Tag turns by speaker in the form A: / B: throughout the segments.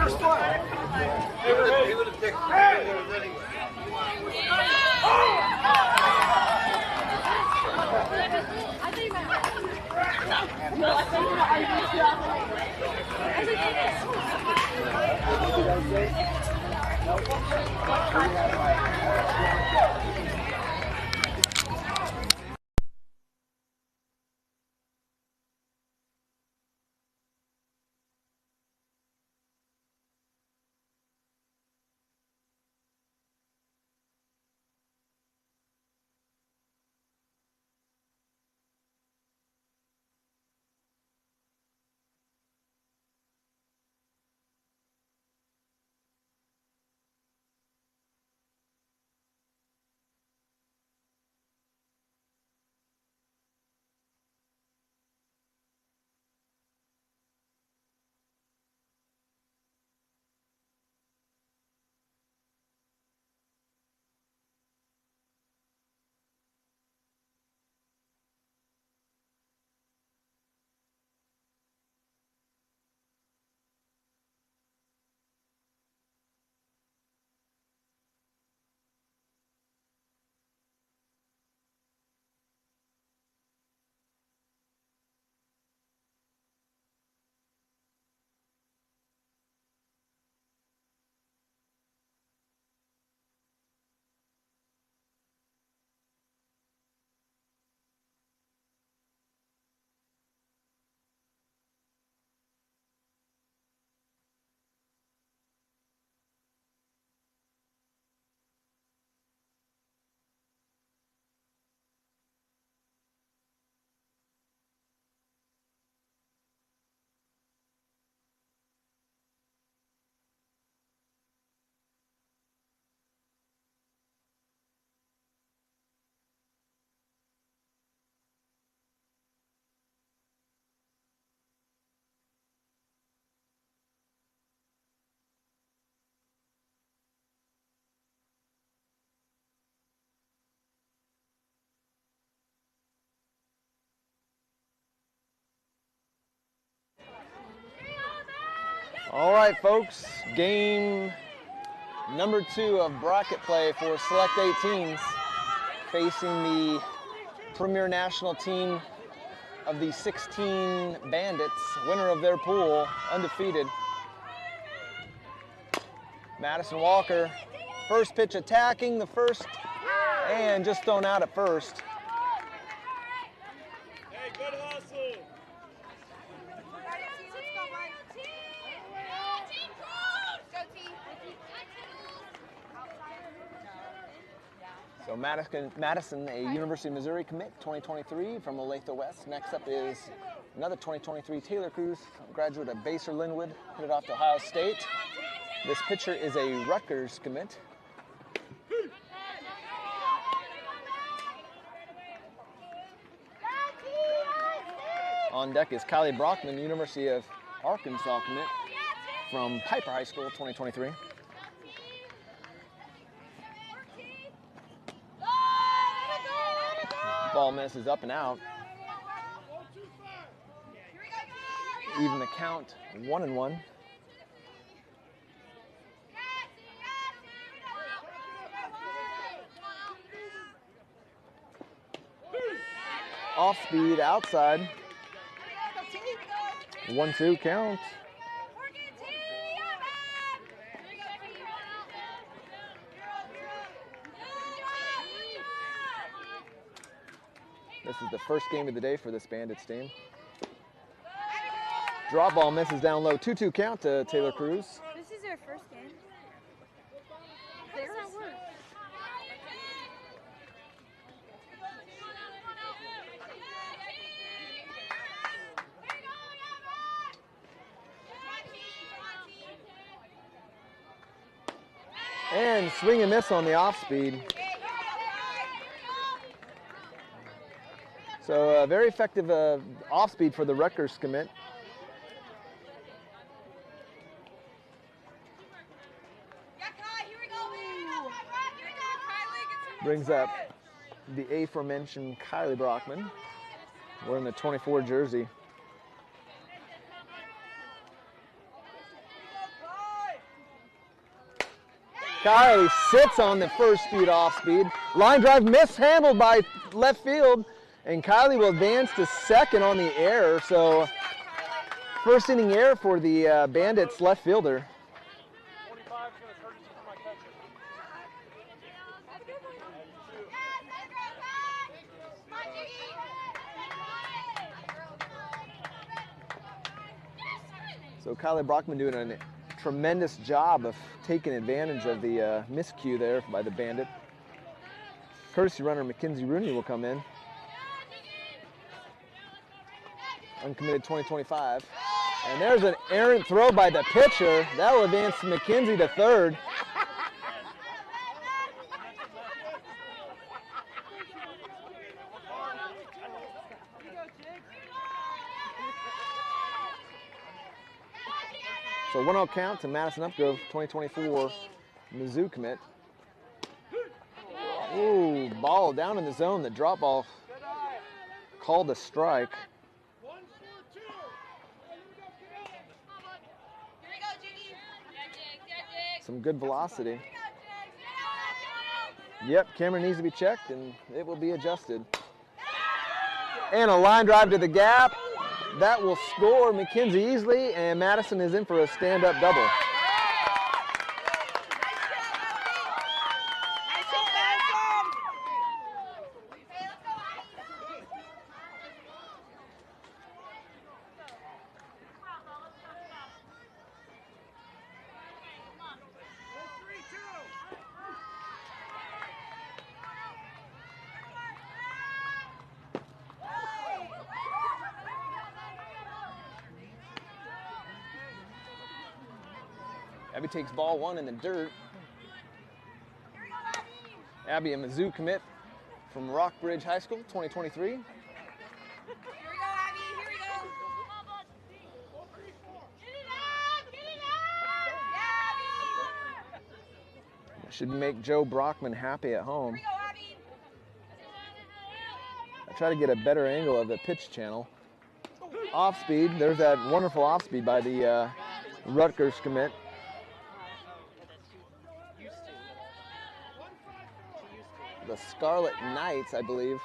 A: First one. All right, folks, game number 2 of bracket play for Select 18s, facing the premier national team of the 16 Bandits, winner of their pool, undefeated. Madison Walker, first pitch attacking the first, and just thrown out at first.
B: Hey, good hustle.
A: So Madison, a University of Missouri commit, 2023 from Olathe West. Next up is another 2023 Taylor Cruz, graduate of Baser Linwood, headed off to Ohio State. This pitcher is a Rutgers commit. On deck is Kylie Brockman, University of Arkansas commit from Piper High School, 2023. Ball misses up and out. Even the count, 1-1. Off speed, outside. 1-2 count. This is the first game of the day for this Bandits team. Drop ball misses down low. 2-2 count to Taylor Cruz.
C: This is their first game. They're not worse.
A: And swing and miss on the off speed. So very effective off speed for the Rutgers commit. Brings up the aforementioned Kylie Brockman, wearing the 24 jersey. Kylie sits on the first speed off speed. Line drive mishandled by left field, and Kylie will advance to second on the error. So first inning error for the Bandits left fielder. So Kylie Brockman doing a tremendous job of taking advantage of the miscue there by the Bandit. Courtesy runner Mackenzie Rooney will come in. Uncommitted 20-25. And there's an errant throw by the pitcher. That will advance Mackenzie to third. So 1-0 count to Madison Upgrove, 2024 Mizzou commit. Ooh, ball down in the zone. The drop ball called a strike. Some good velocity. Yep, camera needs to be checked and it will be adjusted. And a line drive to the gap. That will score Mackenzie easily, and Madison is in for a stand-up double. Abby takes ball one in the dirt. Abby, a Mizzou commit from Rockbridge High School, 2023.
C: Here we go, Abby. Here we go.
A: Should make Joe Brockman happy at home. I try to get a better angle of the pitch channel. Off speed, there's that wonderful off speed by the Rutgers commit. The Scarlet Knights, I believe.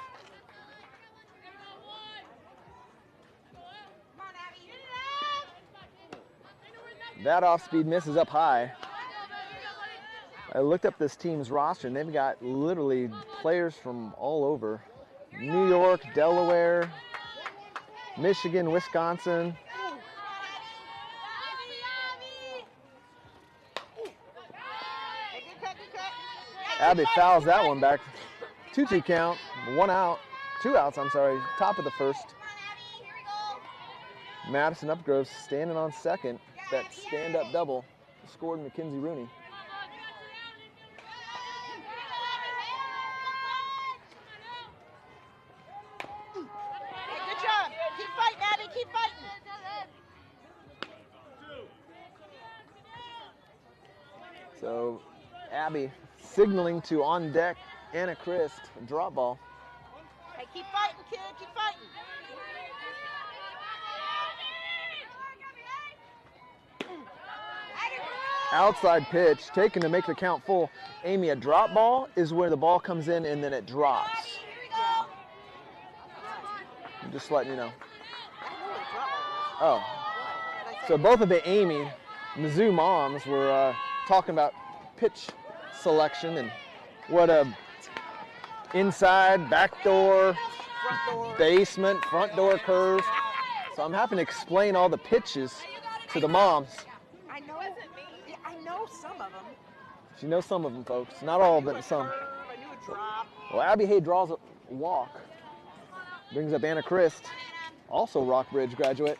A: That off-speed misses up high. I looked up this team's roster, and they've got literally players from all over. New York, Delaware, Michigan, Wisconsin. Abby fouls that one back. 2-2 count, 1 out, 2 outs, I'm sorry, top of the first. Madison Upgrove standing on second. That stand-up double scored Mackenzie Rooney.
C: Good job. Keep fighting, Abby. Keep fighting.
A: So Abby signaling to on deck Anna Christ, drop ball.
C: Hey, keep fighting, kid. Keep fighting.
A: Outside pitch, taken to make the count full. Amy, a drop ball is where the ball comes in and then it drops. I'm just letting you know. Oh. So both of the Amy, Mizzou moms were talking about pitch selection and what a inside, back door, basement, front door curve. So I'm having to explain all the pitches to the moms.
C: I know some of them.
A: She knows some of them, folks. Not all, but some.
C: I knew a drop.
A: Well, Abby Hay draws a walk. Brings up Anna Christ, also Rockbridge graduate.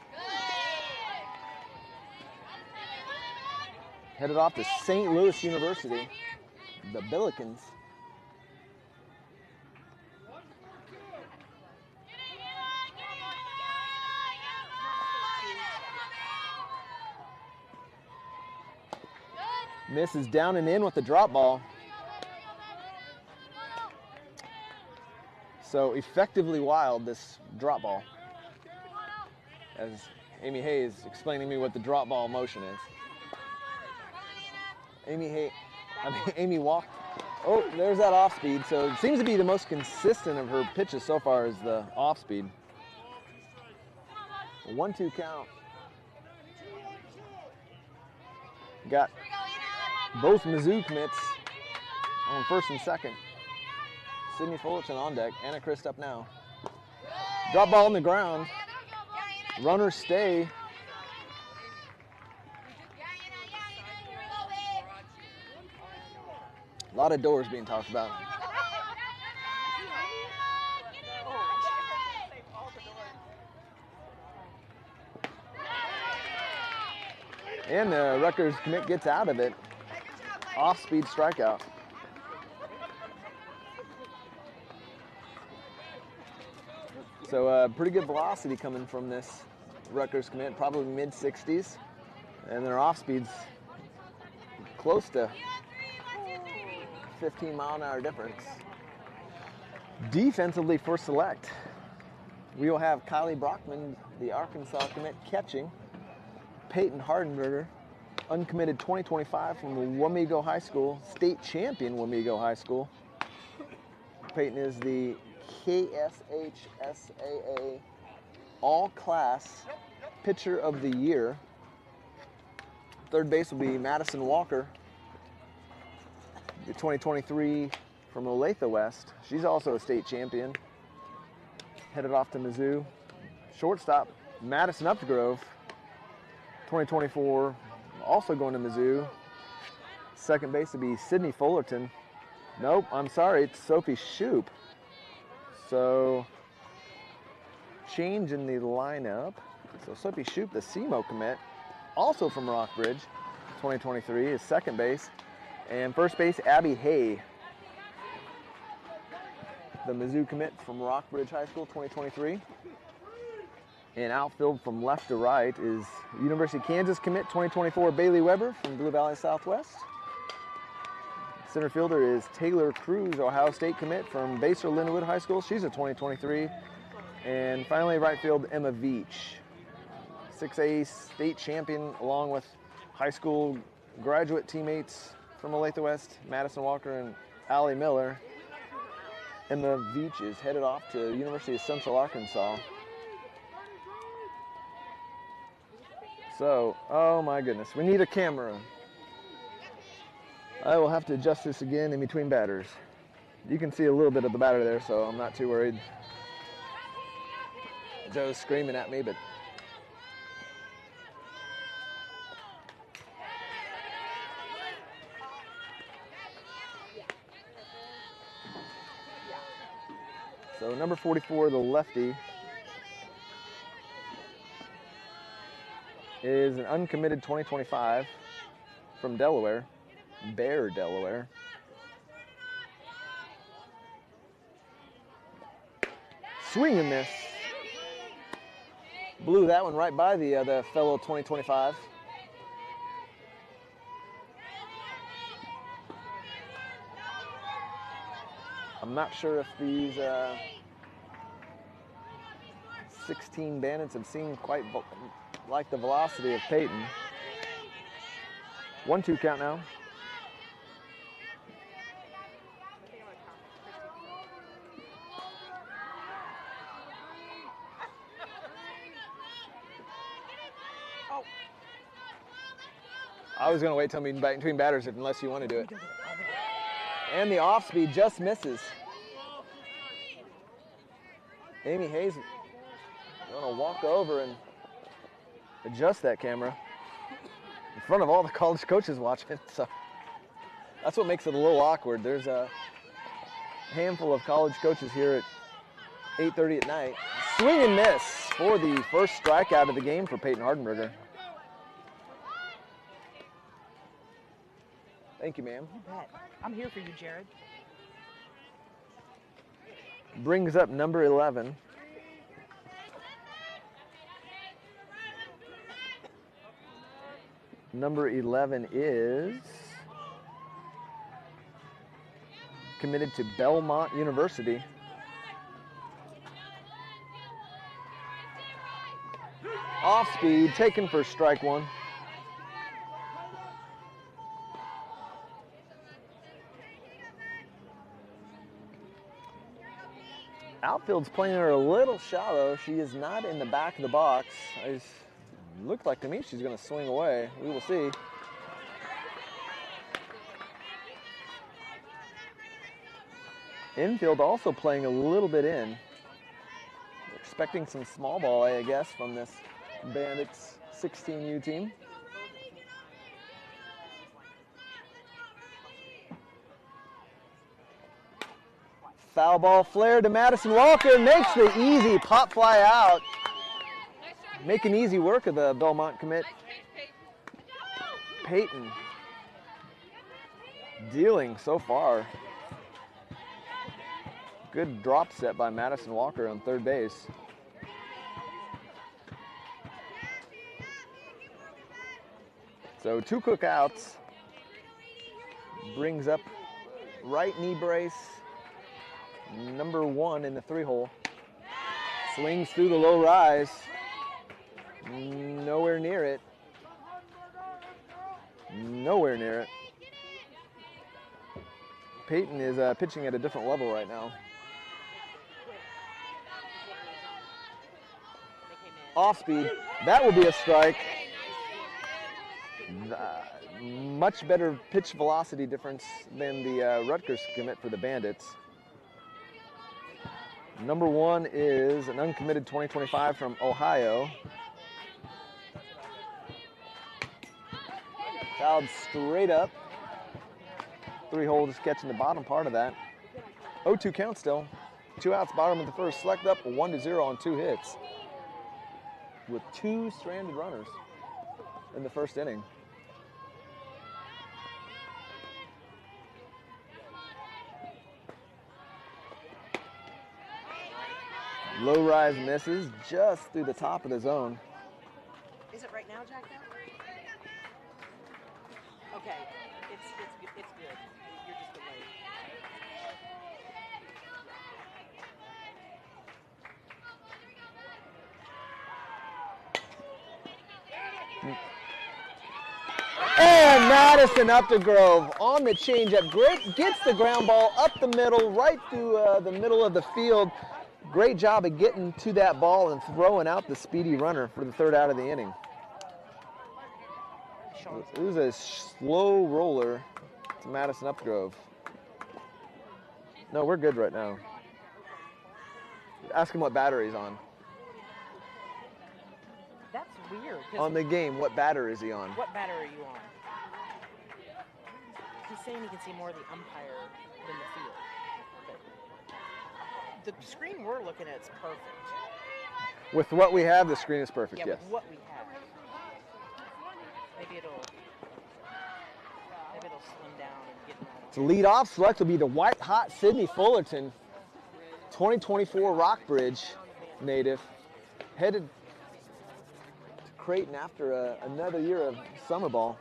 A: Headed off to St. Louis University, the Billikens. Misses down and in with the drop ball. So effectively wild, this drop ball. As Amy Hayes explaining to me what the drop ball motion is. Amy Hay, Amy walked. Oh, there's that off speed. So it seems to be the most consistent of her pitches so far is the off speed. 1-2 count. Got both Mizzou commits on first and second. Sydney Fullerton on deck. Anna Christ up now. Drop ball on the ground. Runners stay. A lot of doors being talked about. And the Rutgers commit gets out of it. Off-speed strikeout. So pretty good velocity coming from this Rutgers commit, probably mid-60s. And their off-speed's close to 15-mile-an-hour difference. Defensively for Select, we will have Kylie Brockman, the Arkansas commit, catching. Peyton Hardenberger, uncommitted 2025 from Wamego High School, state champion Wamego High School. Peyton is the KSHSAA All-Class Pitcher of the Year. Third base will be Madison Walker, the 2023 from Olathe West. She's also a state champion. Headed off to Mizzou. Shortstop, Madison Upgrove, 2024, also going to Mizzou. Second base would be Sydney Fullerton. Nope, I'm sorry, it's Sophie Shoup. So, change in the lineup. So Sophie Shoup, the SEMO commit, also from Rockbridge, 2023, is second base. And first base, Abby Hay, the Mizzou commit from Rockbridge High School, 2023. And outfield from left to right is University of Kansas commit 2024 Bailey Weber from Blue Valley Southwest. Center fielder is Taylor Cruz, Ohio State commit from Basel Linwood High School. She's a 2023. And finally, right field, Emma Veach, 6A state champion, along with high school graduate teammates from Olathe West, Madison Walker and Allie Miller. Emma Veach is headed off to University of Central Arkansas. So, oh my goodness, we need a camera. I will have to adjust this again in between batters. You can see a little bit of the batter there, so I'm not too worried. Joe's screaming at me, but so number 44, the lefty, is an uncommitted 2025 from Delaware, Bear, Delaware. Swing and miss. Blew that one right by the fellow 2025. I'm not sure if these 16 Bandits have seen quite like the velocity of Peyton. 1-2 count now. I was going to wait till between batters unless you want to do it. And the off speed just misses. Amy Hayes going to walk over and adjust that camera in front of all the college coaches watching. So that's what makes it a little awkward. There's a handful of college coaches here at 8:30 at night. Swing and miss for the first strikeout of the game for Peyton Hardenberger. Thank you, ma'am.
C: You bet. I'm here for you, Jared.
A: Brings up number 11. Number 11 is committed to Belmont University. Off speed, taken for strike one. Outfield's playing her a little shallow. She is not in the back of the box. It looked like to me she's going to swing away. We will see. Infield also playing a little bit in. Expecting some small ball, I guess, from this Bandits 16U team. Foul ball flare to Madison Walker, makes the easy pop fly out. Making easy work of the Belmont commit. Peyton dealing so far. Good drop set by Madison Walker on third base. So 2 quick outs. Brings up right knee brace. Number 1 in the 3-hole. Swings through the low rise. Nowhere near it. Nowhere near it. Peyton is pitching at a different level right now. Off speed. That will be a strike. Much better pitch velocity difference than the Rutgers commit for the Bandits. Number 1 is an uncommitted 2025 from Ohio. Fouled straight up. 3-hole just catching the bottom part of that. 0-2 count still. 2 outs, bottom of the first. Select up 1-0 on 2 hits. With 2 stranded runners in the first inning. Low rise misses just through the top of the zone.
B: Is it right now, Jack? Okay, it's good. You're just delayed.
A: And Madison Updegrove on the changeup. Gets the ground ball up the middle, right through the middle of the field. Great job of getting to that ball and throwing out the speedy runner for the 3rd out of the inning. It was a slow roller to Madison Updegrove. No, we're good right now. Ask him what batter he's on.
B: That's weird.
A: On the game, what batter is he on?
B: What batter are you on? He's saying he can see more of the umpire than the field. The screen we're looking at is perfect.
A: With what we have, the screen is perfect,
B: yeah,
A: yes.
B: With what we have. Maybe it'll slim down and get more.
A: To lead off select will be the white-hot Sydney Fullerton, 2024 Rockbridge native, headed to Creighton after another year of summer ball.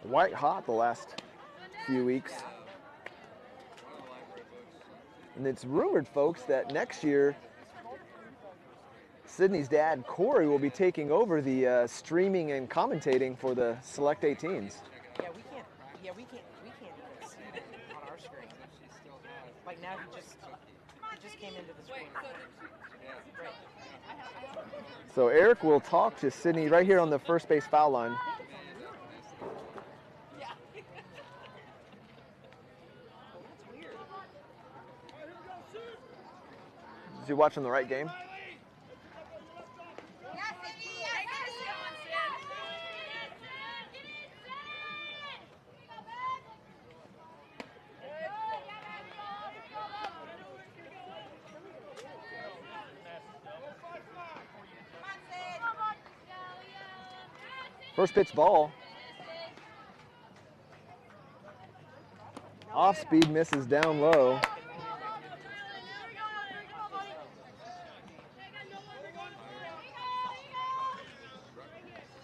A: White-hot the last few weeks. And it's rumored, folks, that next year, Sydney's dad, Corey, will be taking over the streaming and commentating for the Select 18s.
B: Yeah, we can't even see it on our screen. Like now he just came into the screen. Right.
A: So Eric will talk to Sydney right here on the first base foul line. Is he watching the right game? First pitch ball. Off speed misses down low.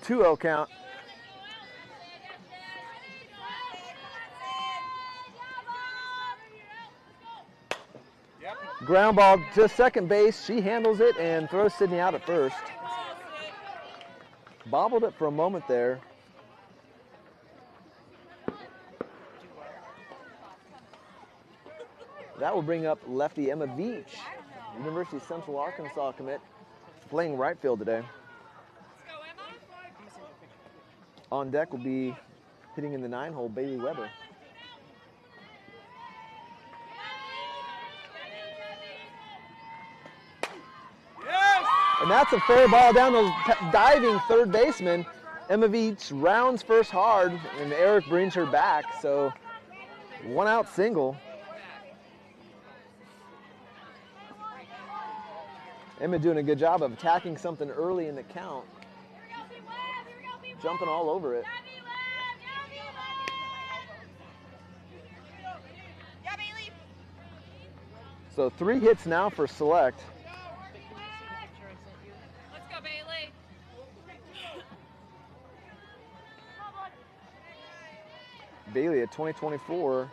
A: Two 0 count. Ground ball to second base. She handles it and throws Sydney out at first. Bobbled it for a moment there. That will bring up lefty Emma Veach, University of Central Arkansas commit, playing right field today. On deck will be hitting in the 9-hole, Bailey Weber. And that's a fair ball down the diving third baseman. Emma Veach rounds first hard, and Eric brings her back. So 1-out single. Emma doing a good job of attacking something early in the count. Jumping all over it. So 3 hits now for Select.
C: Let's go, Bailey.
A: Bailey, a 2024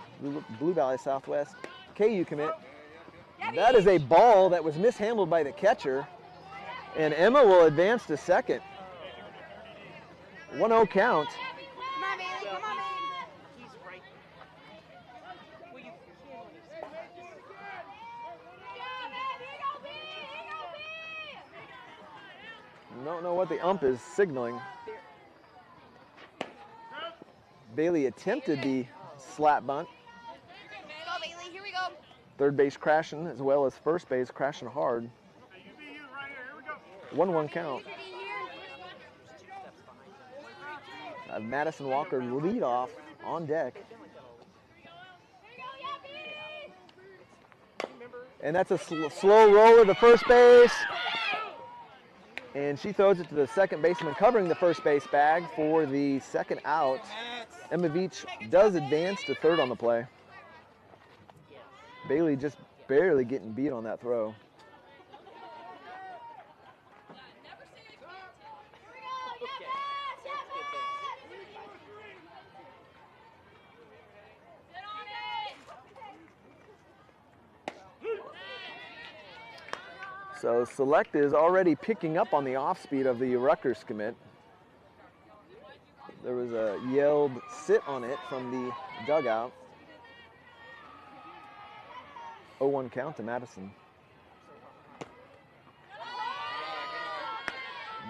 A: Blue Valley Southwest KU commit. That is a ball that was mishandled by the catcher, and Emma will advance to second. 1-0 count.
C: Come on, Bailey. Come on, Bailey.
B: He's right. Well, you
A: Don't know what the ump is signaling. Bailey attempted the slap bunt.
C: Go, Bailey. Here we go.
A: Third base crashing as well as first base crashing hard. 1-1 count. Madison Walker lead off on deck. And that's a slow roller to first base. And she throws it to the second baseman covering the first base bag for the second out. Emma Veach does advance to third on the play. Bailey just barely getting beat on that throw. So Select is already picking up on the off speed of the Rutgers commit. There was a yelled sit on it from the dugout. 0-1 count to Madison.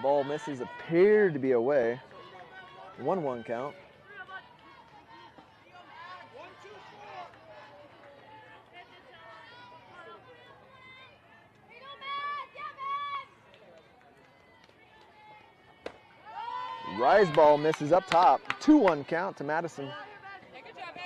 A: Ball misses, appeared to be away. 1-1 count. Rise ball misses up top. 2-1 count to Madison.
C: Hey, good job, babe.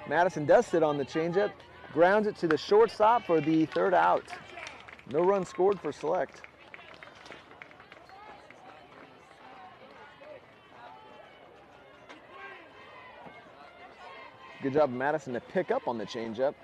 A: Madison does sit on the changeup, grounds it to the shortstop for the third out. No run scored for Select. Good job, Madison, to pick up on the changeup.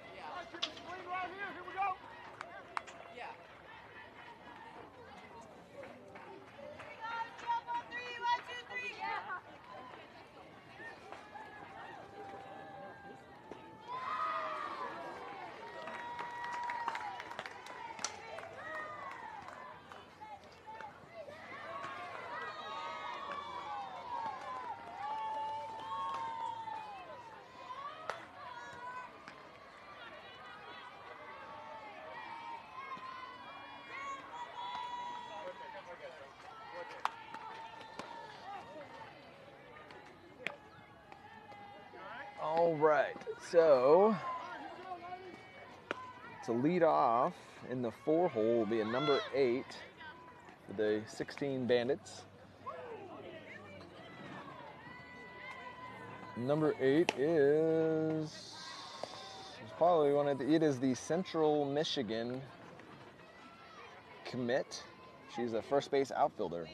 A: All right, so to lead off in the 4-hole will be a number 8 for the 16 Bandits. Number 8 is probably one of the, it is the Central Michigan commit. She's a first base outfielder,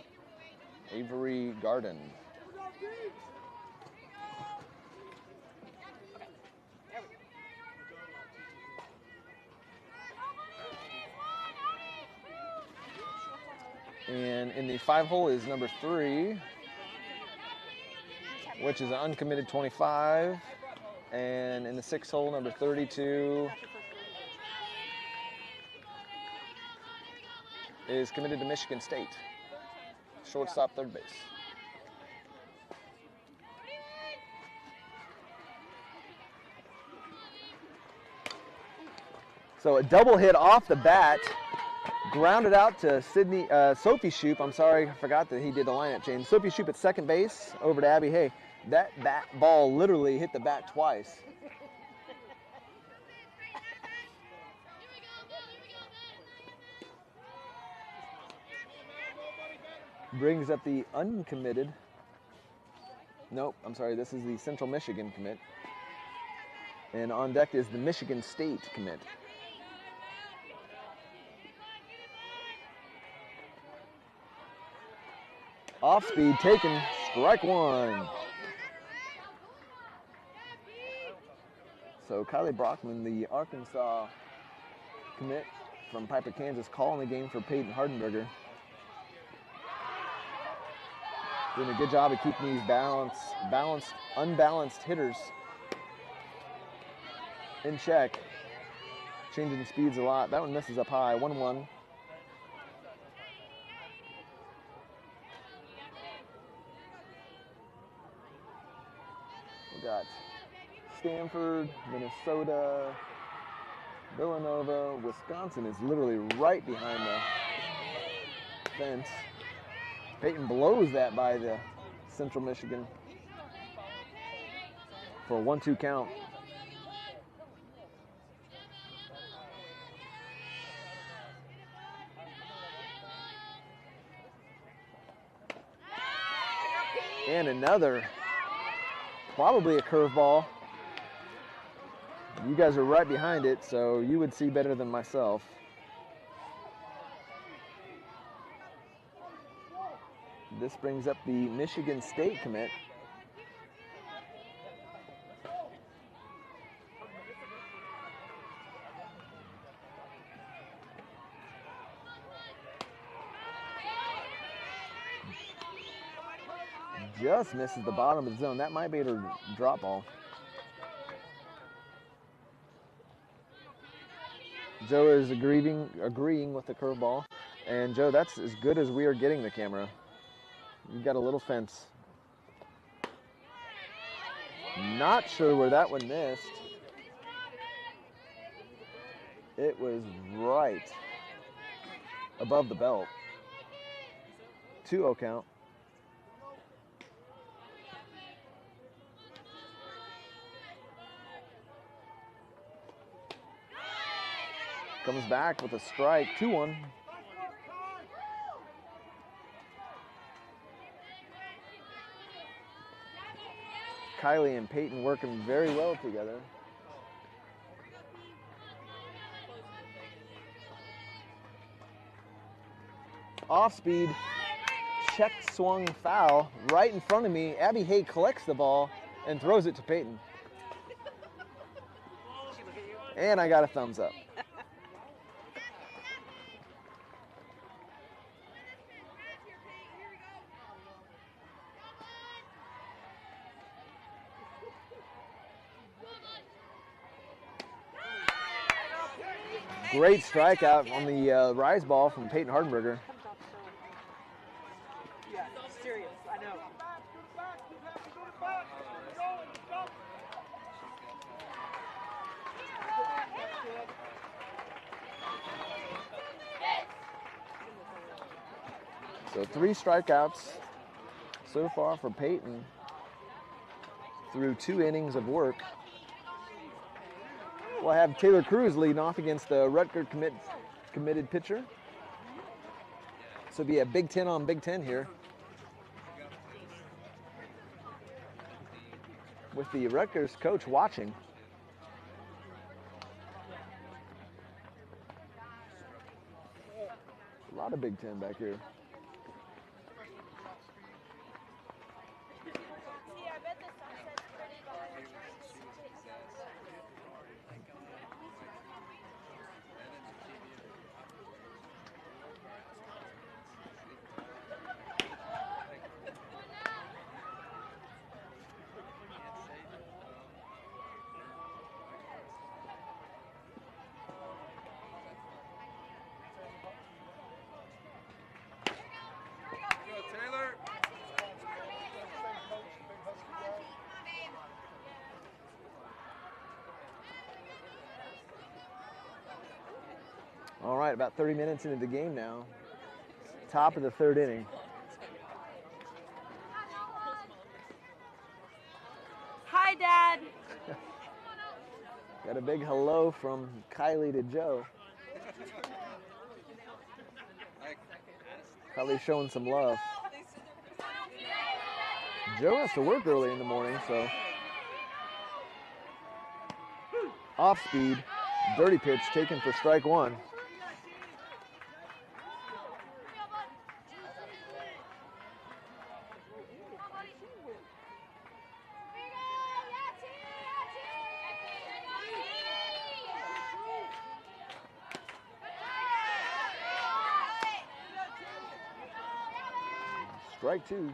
A: Avery Garden. And in the 5-hole is number 3, which is an uncommitted 25, And in the 6 hole, number 32 is committed to Michigan State. Shortstop, third base. So a double hit off the bat, grounded out to Sophie Shoup. I'm sorry, I forgot that he did the lineup change. Sophie Shoup at second base, over to Abby Hay. That ball literally hit the bat twice. Brings up the uncommitted. Nope, I'm sorry, this is the Central Michigan commit. And on deck is the Michigan State commit. Off speed taken, strike one. So Kylie Brockman, the Arkansas commit from Piper, Kansas, calling the game for Peyton Hardenberger. Doing a good job of keeping these unbalanced hitters in check. Changing the speeds a lot. That one misses up high, 1-1. We got Stanford, Minnesota, Villanova, Wisconsin is literally right behind the fence. Peyton blows that by the Central Michigan for a 1-2 count. And another, probably a curveball. You guys are right behind it, so you would see better than myself. This brings up the Michigan State commit. Just misses the bottom of the zone. That might be a drop ball. Joe is agreeing with the curveball. And Joe, that's as good as we are getting the camera. You've got a little fence. Not sure where that one missed. It was right above the belt. 2-0 count. Comes back with a strike, 2-1. Kylie and Peyton working very well together. Off speed, check swung foul right in front of me. Abby Hay collects the ball and throws it to Peyton. And I got a thumbs up. Great strikeout on the rise ball from Peyton Hardenberger.
B: Yeah, serious, I know.
A: So 3 strikeouts so far for Peyton through 2 innings of work. We'll have Taylor Cruz leading off against the Rutgers committed pitcher. So it'll be a Big 10 on Big 10 here. With the Rutgers coach watching. A lot of Big 10 back here. All right, about 30 minutes into the game now. Top of the third inning.
C: Hi, Dad.
A: Got a big hello from Kylie to Joe. Kylie's showing some love. Joe has to work early in the morning, so. Off speed, dirty pitch taken for strike one. Strike two.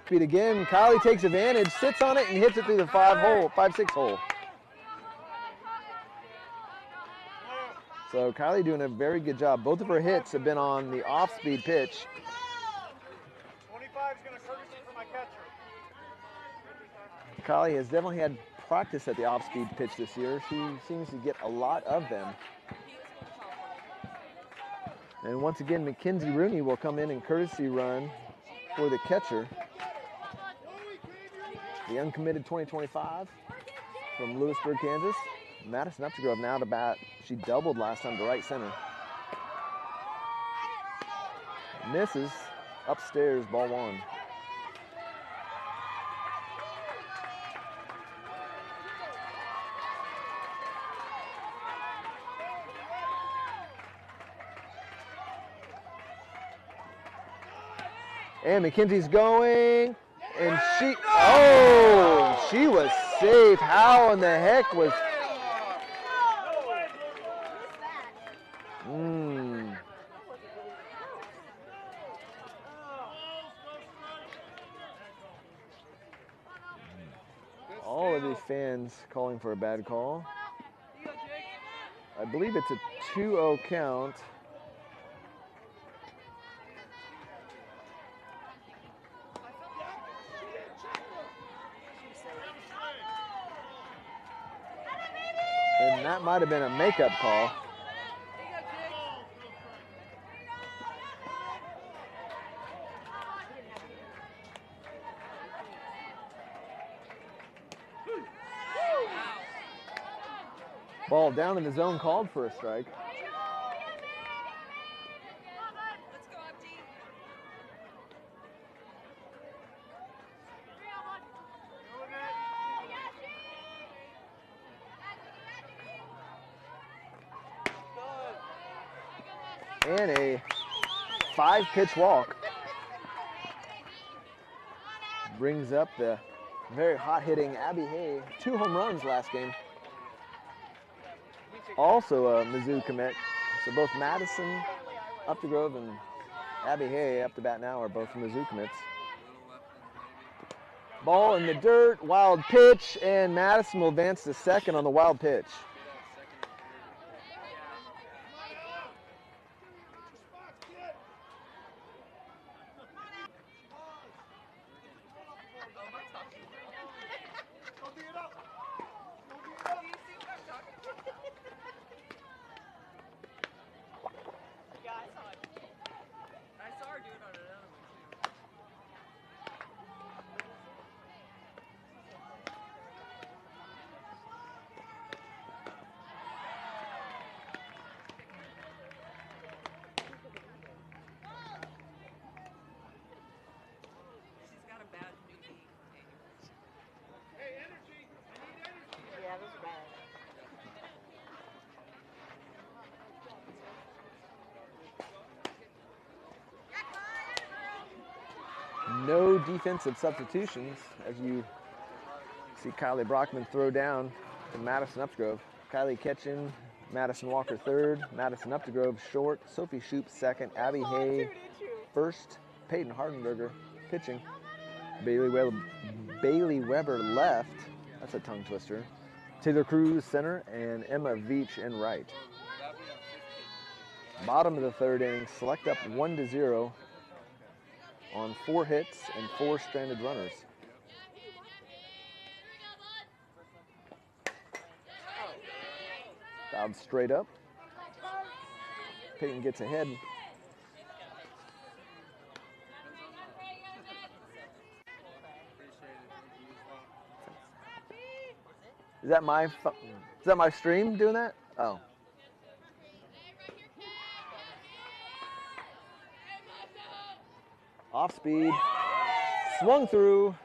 A: Speed again. Kylie takes advantage, sits on it, and hits it through the 5-6 hole. So Kylie doing a very good job. Both of her hits have been on the off-speed pitch.
D: 25 is going to courtesy for my catcher.
A: Kylie has definitely had practice at the off-speed pitch this year. She seems to get a lot of them. And once again, Mackenzie Rooney will come in and courtesy run for the catcher. The uncommitted 2025 from Lewisburg, Kansas. Madison Updegrove now to bat. She doubled last time to right center. Misses upstairs, ball one. And McKenzie's going, and she was safe. How in the heck was? All of these fans calling for a bad call. I believe it's a 2-0 count. And that might have been a makeup call. Ball down in the zone, called for a strike. And a 5-pitch walk. Brings up the very hot-hitting Abby Hay. 2 home runs last game. Also a Mizzou commit. So both Madison Updegrove and Abby Hay up to bat now are both Mizzou commits. Ball in the dirt, wild pitch, and Madison will advance to second on the wild pitch. No defensive substitutions as you see Kylie Brockman throw down to Madison Updegrove. Kylie catching, Madison Walker third, Madison Updegrove short, Sophie Shoup second, Abby Hay first, Peyton Hardenberger pitching, Bailey Weber left, that's a tongue twister, Taylor Cruz center, and Emma Veach in right. Bottom of the third inning, Select up 1-0 on 4 hits and 4 stranded runners. Fouled straight up. Peyton gets ahead. Is that my stream doing that? Oh. Off speed. Swung through.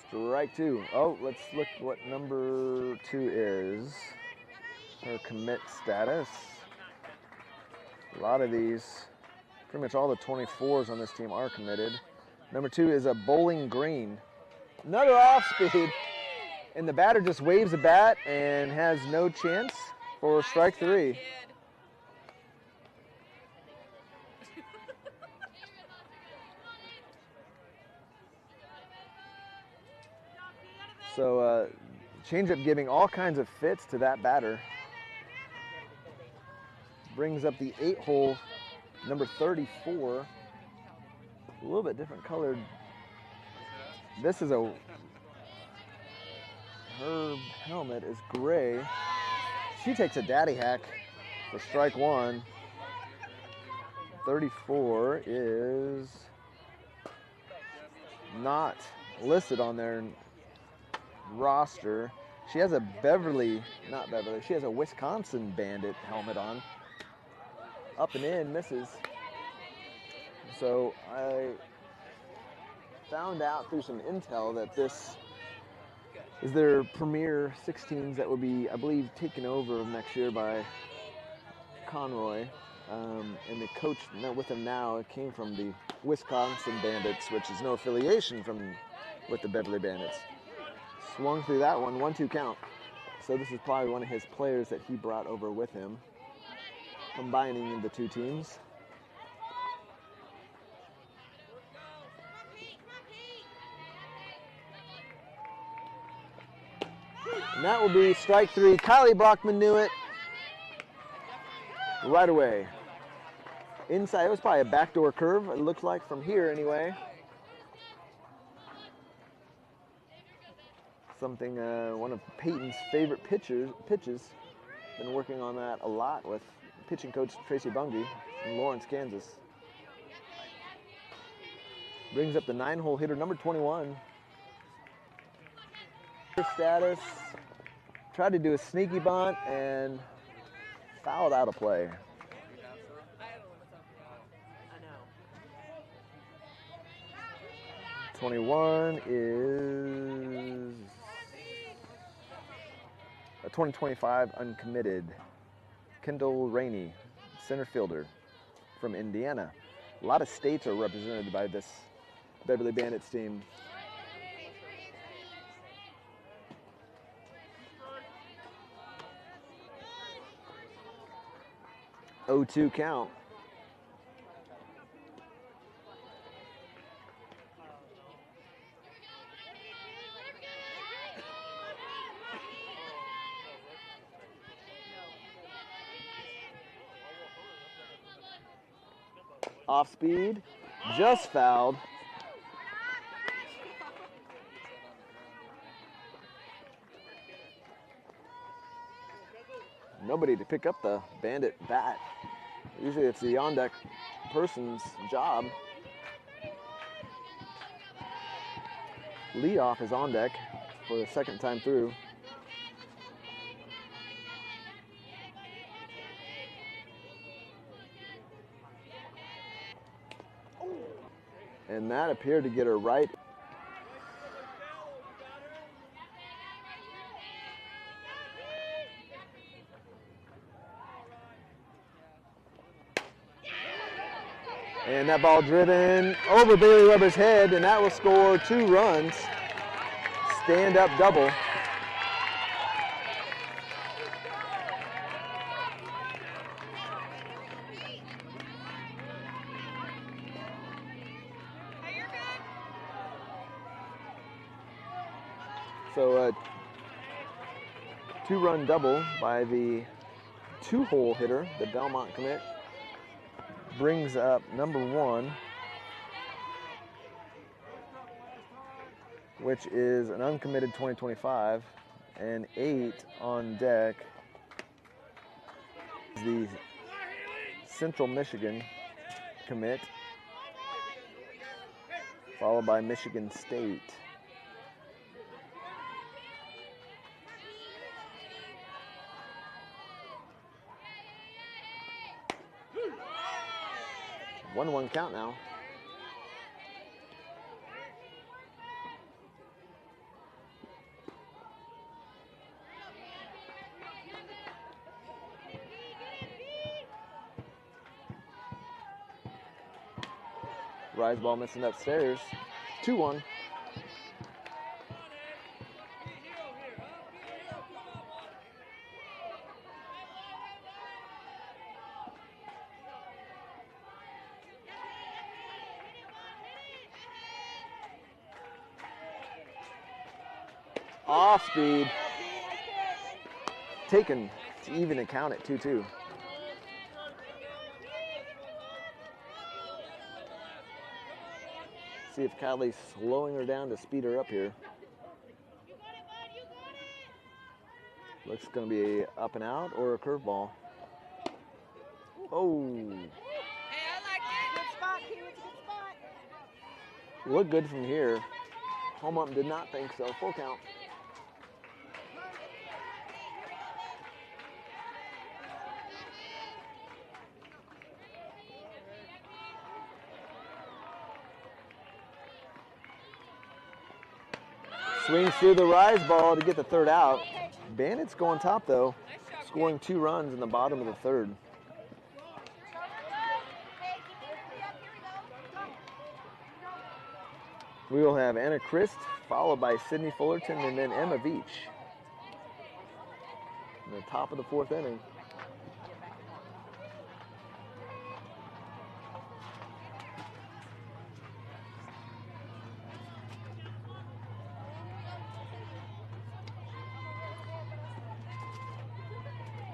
A: Strike 2. Oh, let's look what number 2 is. Her commit status. A lot of these, pretty much all the 24s on this team are committed. Number 2 is a Bowling Green. Another off speed. And the batter just waves the bat and has no chance for strike 3. So changeup giving all kinds of fits to that batter. Brings up the 8-hole, number 34. A little bit different colored. This is her helmet is gray. She takes a daddy hack for strike 1. 34 is not listed on their roster. She has a she has a Wisconsin Bandit helmet on. Up and in, misses. So I found out through some intel that this is their premier 16s that will be, I believe, taken over next year by Conroy. And the coach with him now came from the Wisconsin Bandits, which is no affiliation with the Beverly Bandits. Swung through that one, 1-2 count. So this is probably one of his players that he brought over with him, combining the two teams. And that will be strike 3. Kylie Brockman knew it right away. Inside, it was probably a backdoor curve, it looks like from here anyway. Something, one of Peyton's favorite pitches. Been working on that a lot with pitching coach Tracy Bungie in Lawrence, Kansas. Brings up the 9-hole hitter, number 21. Status, tried to do a sneaky bunt and fouled out of play. 21 is a 2025 uncommitted Kendall Rainey, center fielder from Indiana. A lot of states are represented by this Beverly Bandits team. 0-2 count. Off speed, just fouled. Nobody to pick up the Bandit bat. Usually it's the on-deck person's job. Leadoff is on deck for the second time through. And that appeared to get her right. And that ball driven over Bailey Weber's head, and that will score 2 runs. Stand-up double. So a 2-run double by the 2-hole hitter, the Belmont commit, brings up number 1, which is an uncommitted 2025, and 8 on deck is the Central Michigan commit, followed by Michigan State. One count now. Rise ball missing upstairs. 2-1. Off speed. Taken to even a count at 2-2. See if Cadley's slowing her down to speed her up here. Looks going to be up and out or a curveball. Oh.
C: Hey, I like it. Good spot, Q. It's a good spot.
A: Look good from here. Home ump did not think so. Full count. Swings through the rise ball to get the 3rd out. Bandits go on top though, scoring 2 runs in the bottom of the 3rd. We will have Anna Christ, followed by Sydney Fullerton, and then Emma Veach. In the top of the 4th inning.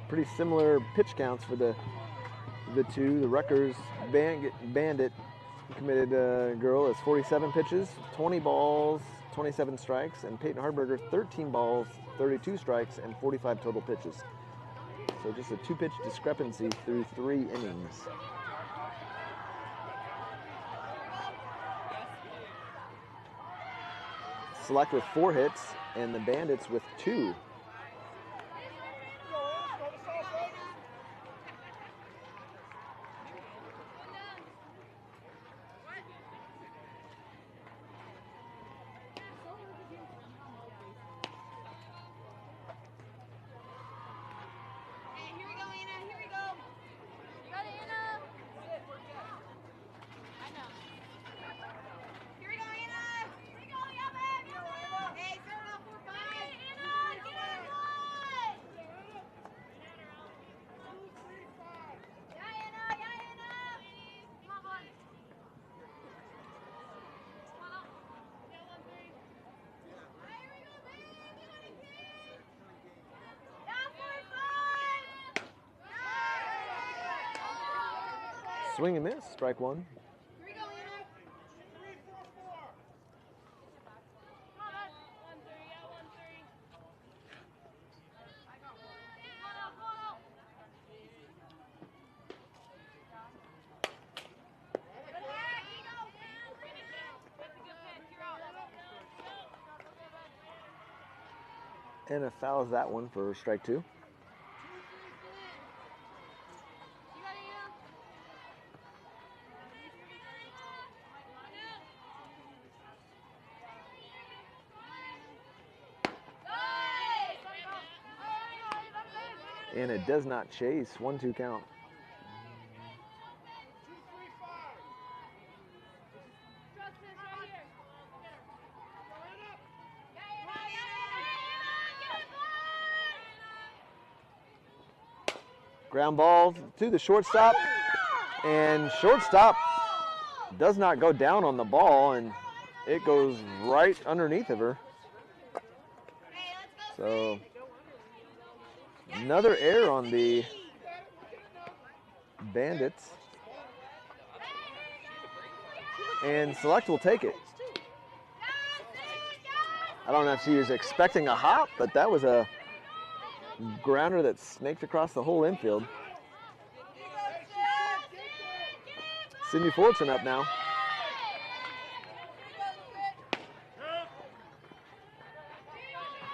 A: Pretty similar pitch counts for the two. The Rutgers Bandit committed girl is 47 pitches, 20 balls, 27 strikes, and Peyton Hardberger 13 balls, 32 strikes, and 45 total pitches. So just a 2-pitch discrepancy through 3 innings. Select with 4 hits, and the Bandits with 2. Swing and miss, strike 1. And a fouls that one for strike 2. And it does not chase. 1-2 count. Ground ball to the shortstop, and shortstop does not go down on the ball, and it goes right underneath of her. So another error on the Bandits. And Select will take it. I don't know if she was expecting a hop, but that was a grounder that snaked across the whole infield. Sydney Fullerton up now.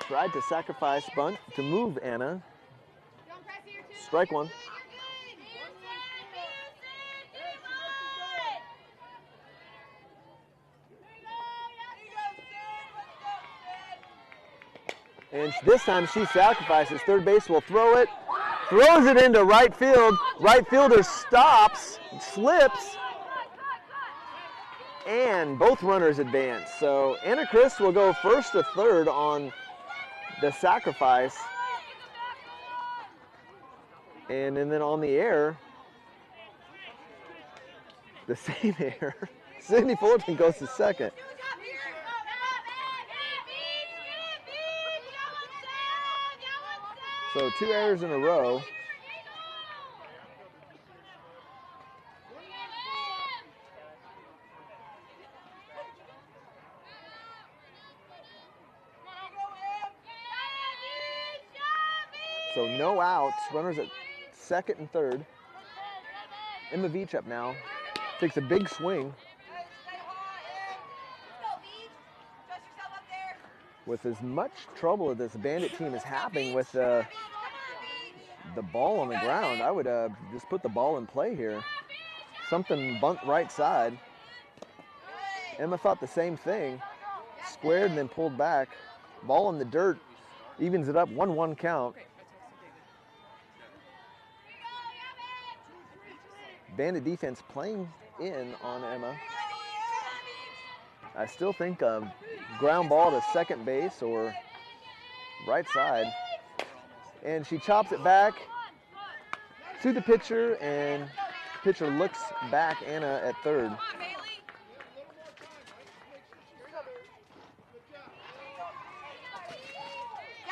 A: Tried to sacrifice bunt to move Anna. Strike one. And this time she sacrifices. Third base will throw it. Throws it into right field. Right fielder stops, slips, and both runners advance. So Anna Christ will go first to third on the sacrifice. And then on the air, the same error. Sydney Fullerton goes to second. So 2 errors in a row. So no outs, runners at second and third. Emma Veach up now, takes a big swing. With as much trouble as this Bandit team is having with the ball on the ground, I would just put the ball in play here. Something bunt right side. Emma thought the same thing. Squared and then pulled back. Ball in the dirt, evens it up, 1-1 count. Bandit defense playing in on Emma. I still think a ground ball to second base or right side. And she chops it back to the pitcher, and the pitcher looks back Anna at third.
C: Yeah,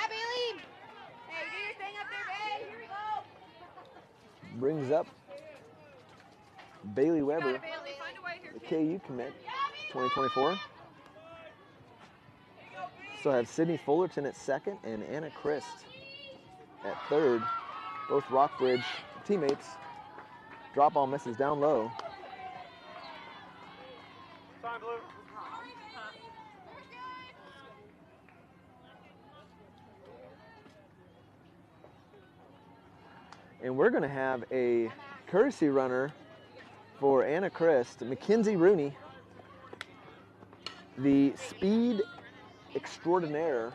C: Bailey. Hey, do your thing up there, Bailey. Here we go.
A: Brings up Bailey Weber,
C: Bailey, find a way here.
A: the KU commit, 2024. So I have Sydney Fullerton at second and Anna Christ at third. Both Rockbridge teammates. Drop ball misses down low. And we're going to have a courtesy runner for Anna Christ, Mackenzie Rooney, the speed extraordinaire.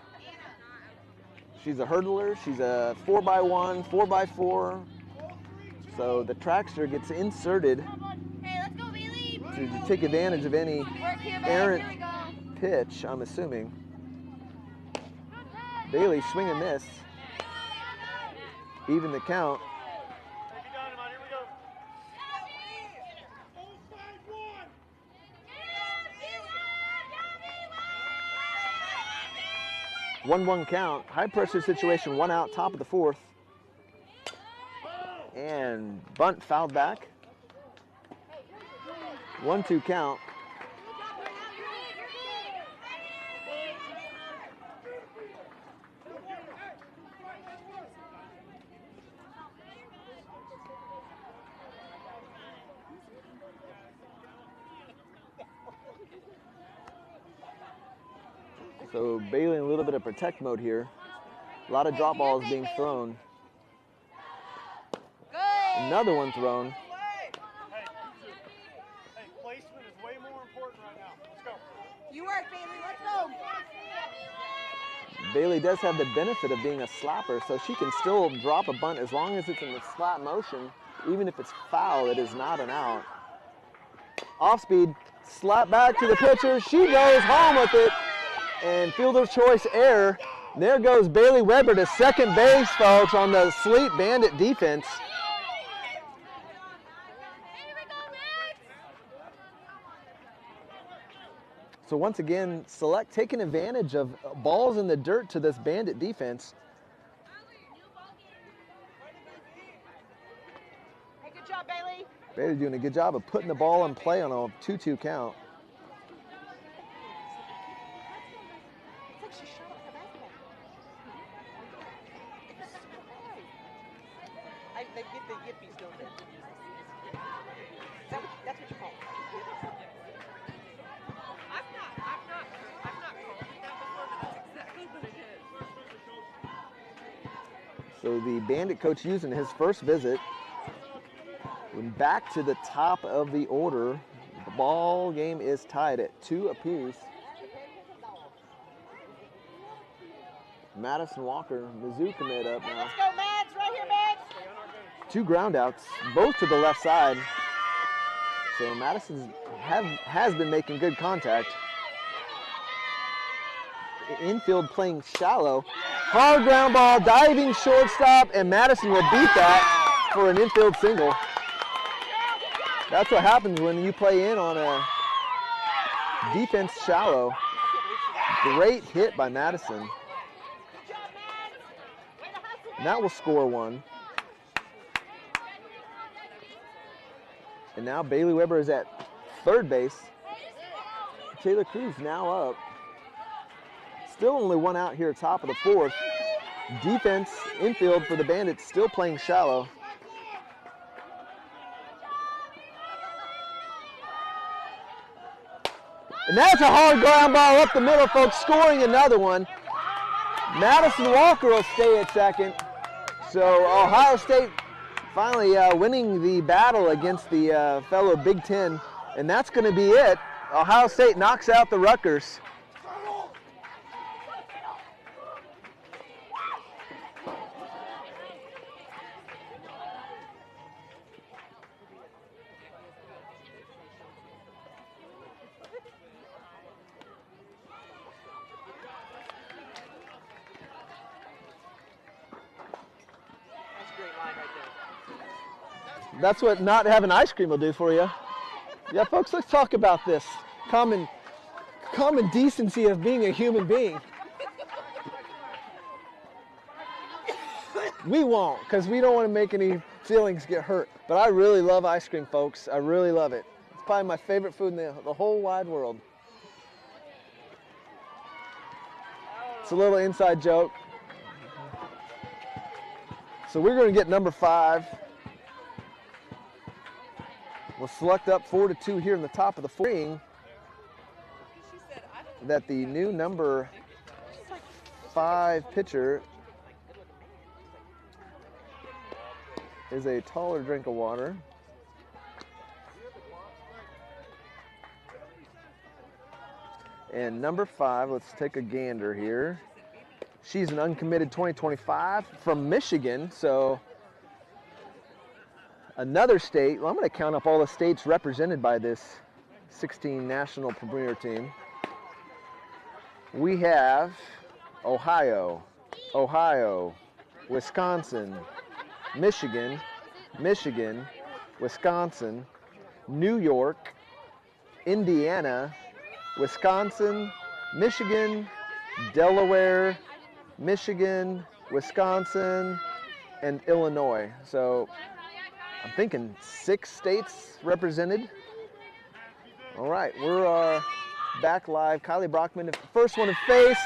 A: She's a hurdler. She's a 4x1, 4x4. So the trackster gets inserted
C: Hey, let's go, Bailey.
A: to take advantage of any
C: Work here, Bailey.
A: errant
C: Here we go.
A: pitch, I'm assuming. Bailey, swing and miss. Even the count. 1-1 count, high pressure situation, 1 out, top of the fourth. And bunt fouled back. 1-2 count. So Bailey in a little bit of protect mode here. A lot of drop balls being thrown. Another one thrown.
D: Hey, placement is way more important right now. Let's go.
C: You work, Bailey. Let's go.
A: Bailey does have the benefit of being a slapper, so she can still drop a bunt as long as it's in the slap motion. Even if it's foul, it is not an out. Off speed, slap back to the pitcher. She goes home with it. And fielder's choice error. There goes Bailey Weber to second base, folks, on the Sleep Bandit defense. So once again, Select taking advantage of balls in the dirt to this Bandit defense.
B: Hey, good job, Bailey.
A: Bailey doing a good job of putting the ball in play on a 2-2 count.
B: It's like she shot up the basketball. They get the yippies, don't they? That's what you call it.
C: I've not called it that before, but that's exactly what it is.
A: So the Bandit coach using his first visit. We're back to the top of the order. The ball game is tied at 2 apiece. Madison Walker, Mizzou commit up now.
B: Let's go, Mads. Right here, Mads.
A: 2 ground outs, both to the left side. So Madison has been making good contact. Infield playing shallow. Hard ground ball, diving shortstop, and Madison will beat that for an infield single. That's what happens when you play in on a defense shallow. Great hit by Madison. And that will score 1. And now Bailey Weber is at third base. Taylor Cruz now up. Still only 1 out here, top of the 4th. Defense, infield for the Bandits, still playing shallow. And that's a hard ground ball up the middle, folks, scoring another one. Madison Walker will stay at second. So Ohio State finally winning the battle against the fellow Big Ten. And that's going to be it. Ohio State knocks out the Rutgers. That's what not having ice cream will do for you. Yeah, folks, let's talk about this. Common decency of being a human being. We won't, because we don't want to make any feelings get hurt. But I really love ice cream, folks. I really love it. It's probably my favorite food in the whole wide world. It's a little inside joke. So we're going to get number 5. We'll select up 4-2 here in the top of the 4th. That the new number 5 pitcher is a taller drink of water. And number 5, let's take a gander here. She's an uncommitted 2025 from Michigan, so another state. Well, I'm going to count up all the states represented by this 16 national premier team. We have Ohio, Wisconsin, Michigan, Wisconsin, New York, Indiana, Wisconsin, Michigan, Delaware, Michigan, Wisconsin, and Illinois. So I'm thinking 6 states represented. All right, we're back live. Kylie Brockman, first one to face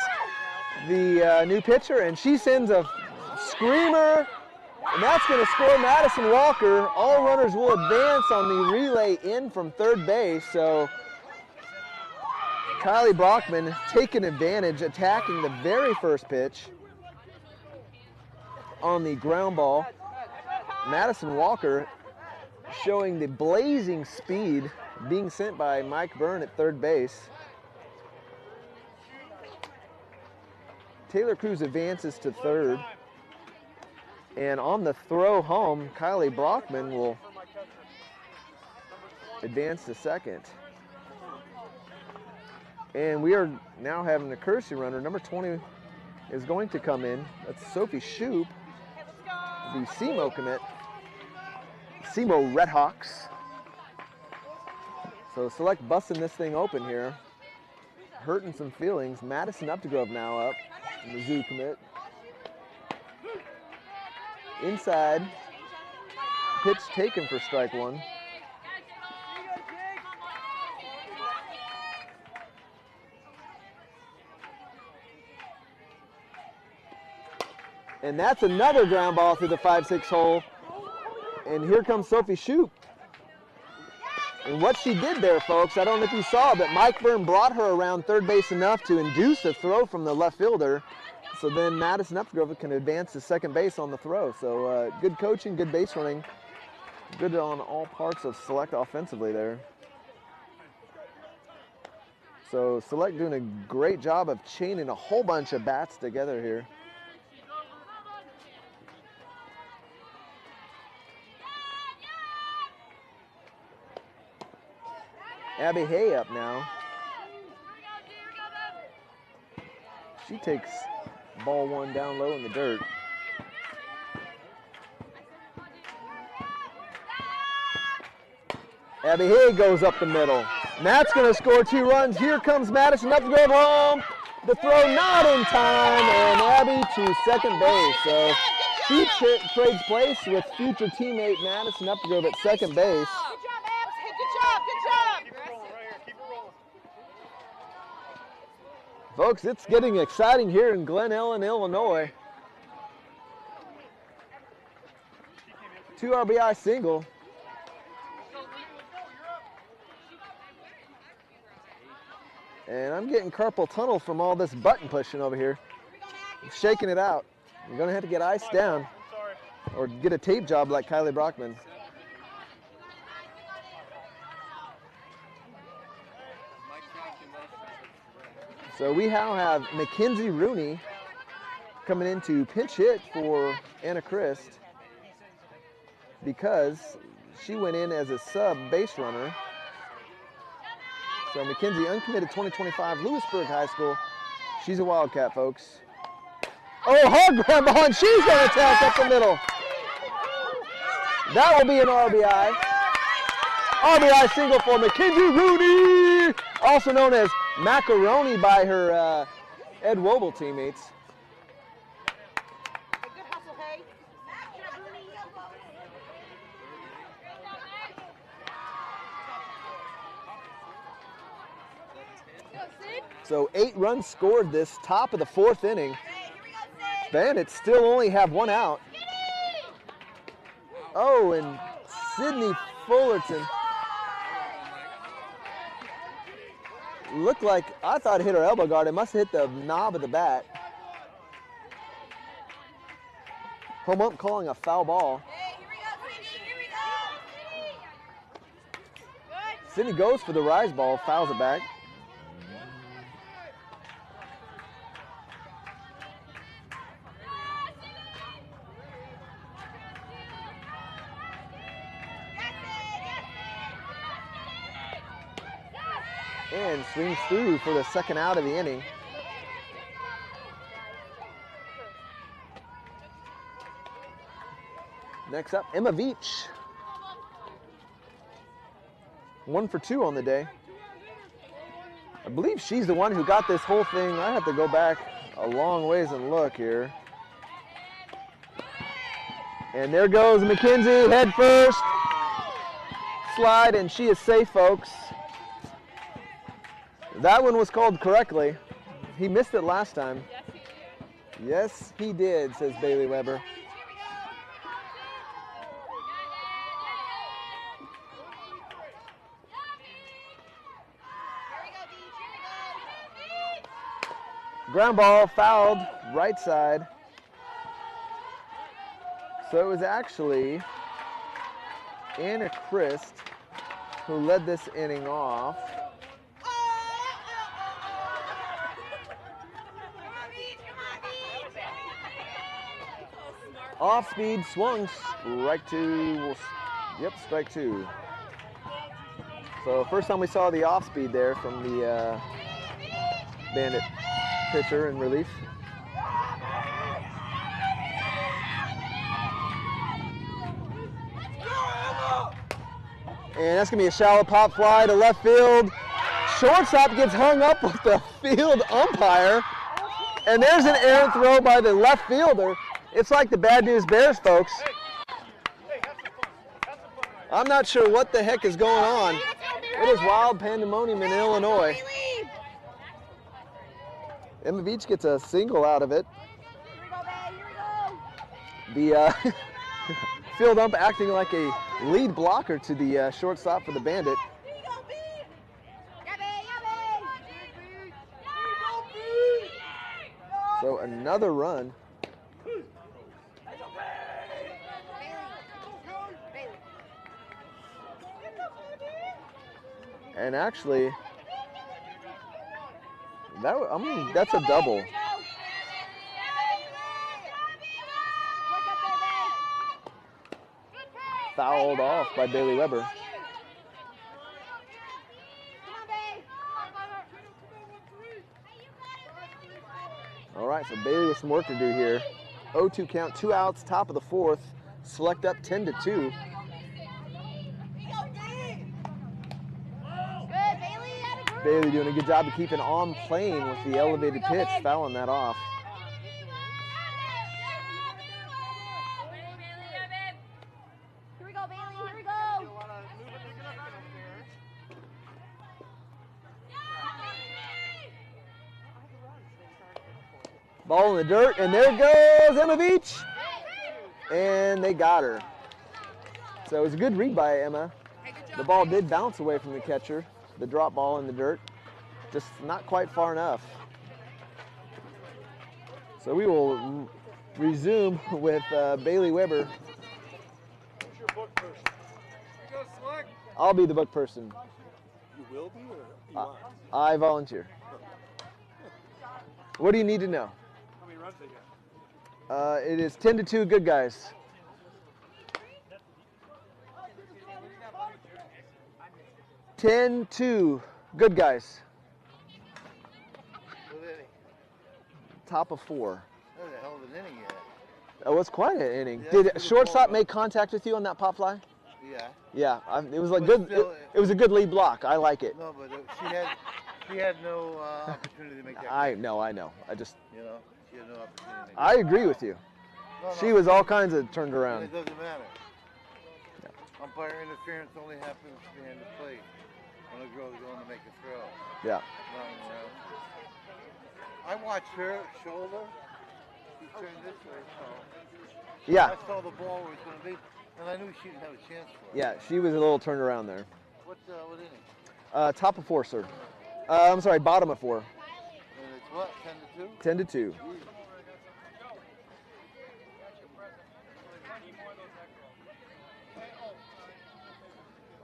A: the new pitcher, and she sends a screamer, and that's going to score Madison Walker. All runners will advance on the relay in from third base. So Kylie Brockman taking advantage, attacking the very first pitch on the ground ball. Madison Walker showing the blazing speed being sent by Mike Byrne at third base. Taylor Cruz advances to third. And on the throw home, Kylie Brockman will advance to second. And we are now having a courtesy runner. Number 20 is going to come in. That's Sophie Shoup, the SEMO commit. SEMO Redhawks. So Select busting this thing open here. hurting some feelings. Madison Updegrove now up in the zoo commit. Inside, pitch taken for strike one. And that's another ground ball through the 5-6 hole. And here comes Sophie Shoup. And what she did there, folks, I don't know if you saw, but Mike Byrne brought her around third base enough to induce a throw from the left fielder. So then Madison Updegrove can advance to second base on the throw. So good coaching, good base running. Good on all parts of Select offensively there. So Select doing a great job of chaining a whole bunch of bats together here. Abby Hay up now. She takes ball one down low in the dirt. Abby Hay goes up the middle. Matt's going to score 2 runs. Here comes Madison Updegrove home. The throw not in time, and Abby to second base. So she trades place with future teammate Madison Updegrove at second base. Folks, it's getting exciting here in Glen Ellen, Illinois. 2 RBI single. And I'm getting carpal tunnel from all this button pushing over here. I'm shaking it out. You're going to have to get iced down or get a tape job like Kylie Brockman. So we now have Mackenzie Rooney coming in to pinch hit for Anna Christ because she went in as a sub base runner. So Mackenzie, uncommitted 2025, Lewisburg High School. She's a Wildcat, folks. Oh, hard grab ball, and she's going to attack up the middle. That will be an RBI. RBI single for Mackenzie Rooney, also known as Macaroni by her Ed Wobel teammates.
B: Good hustle, Hay.
A: So 8 runs scored this top of the 4th inning. Bandits still only have 1 out. Oh, and Sydney Fullerton looked like, I thought it hit her elbow guard. It must have hit the knob of the bat. Home ump calling a foul ball. Sydney goes for the rise ball, fouls it back. And swings through for the second out of the inning. Next up, Emma Veach. 1 for 2 on the day. I believe she's the one who got this whole thing. I have to go back a long ways and look here. And there goes Mackenzie, head first. Slide, and she is safe, folks. That one was called correctly. He missed it last time. Yes, he did, says Bailey Weber. Ground ball fouled right side. So it was actually Anna Christ who led this inning off. Off speed, swung, strike 2. Yep, strike 2. So first time we saw the off speed there from the Bandit pitcher in relief. And that's gonna be a shallow pop fly to left field. Shortstop gets hung up with the field umpire, and there's an errant throw by the left fielder. It's like the Bad News Bears, folks. I'm not sure what the heck is going on. It is wild pandemonium in Illinois. Emma Beach gets a single out of it. The field ump acting like a lead blocker to the shortstop for the Bandit. So another run. And actually, that's a double. Fouled off by Bailey Weber. All right, so Bailey with some work to do here. 0-2 count, 2 outs, top of the fourth. Select up 10-2. Bailey doing a good job of keeping on playing with the elevated pitch, fouling that off.
C: Here we go, Bailey, here we go.
A: Ball in the dirt, and there goes Emma Beach. And they got her. So it was a good read by Emma. The ball did bounce away from the catcher. The drop ball in the dirt, just not quite far enough. So we will resume with Bailey Weber.
D: Who's your book person? You go select.
A: I'll be the book person.
D: You will be, or you want?
A: I volunteer. What do you need to know?
D: How many runs they got?
A: It is 10-2 good guys. 10-2 good guys. Top of 4.
E: That was a hell of an inning, yeah.
A: That was quite an inning.
E: Yeah,
A: Did shortstop make contact with you on that pop fly?
E: Yeah.
A: Yeah, it was like
E: But
A: good.
E: still,
A: It was a good lead block. I like it.
E: No, but she had no opportunity to make that.
A: I know. I just.
E: You know, she had no opportunity. To make
A: I agree with you.
E: No,
A: She was all kinds of turned around.
E: It doesn't matter. Yeah. Umpire interference only happens behind the plate when a girl's going to make a throw.
A: Yeah.
E: I watched her shoulder. She turned this way, so
A: Yeah.
E: I saw the ball where it was going to be, and I knew she didn't have a chance for it.
A: Yeah, she was a little turned around there.
E: What inning?
A: Top of 4, sir. I'm sorry, bottom of 4.
E: And it's what? 10-2.
A: 10-2.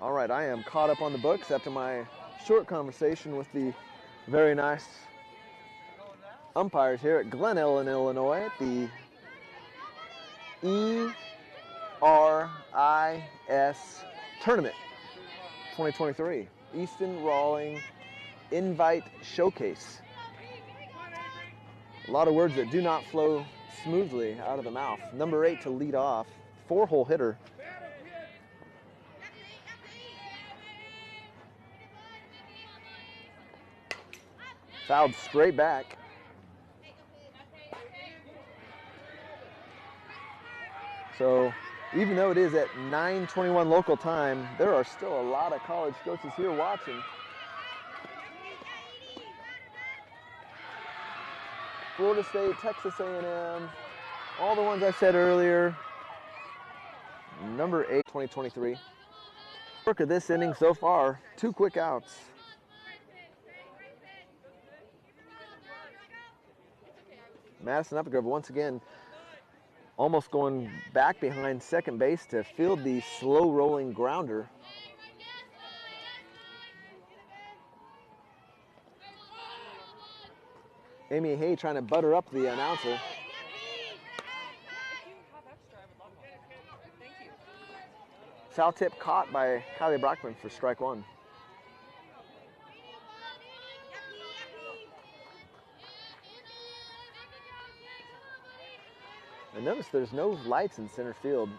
A: All right, I am caught up on the books after my short conversation with the very nice umpires here at Glen Ellen, Illinois at the ERIS Tournament 2023, Easton Rawling Invite Showcase. A lot of words that do not flow smoothly out of the mouth. Number 8 to lead off, 4-hole hitter. Fouled straight back. So even though it is at 9:21 local time, there are still a lot of college coaches here watching. Florida State, Texas A&M, all the ones I said earlier. Number 8, 2023. Work of this inning so far, 2 quick outs. Madison Upgrove once again almost going back behind second base to field the slow rolling grounder. Amy Hay trying to butter up the announcer. Foul tip caught by Kylie Brockman for strike 1. And notice there's no lights in center field.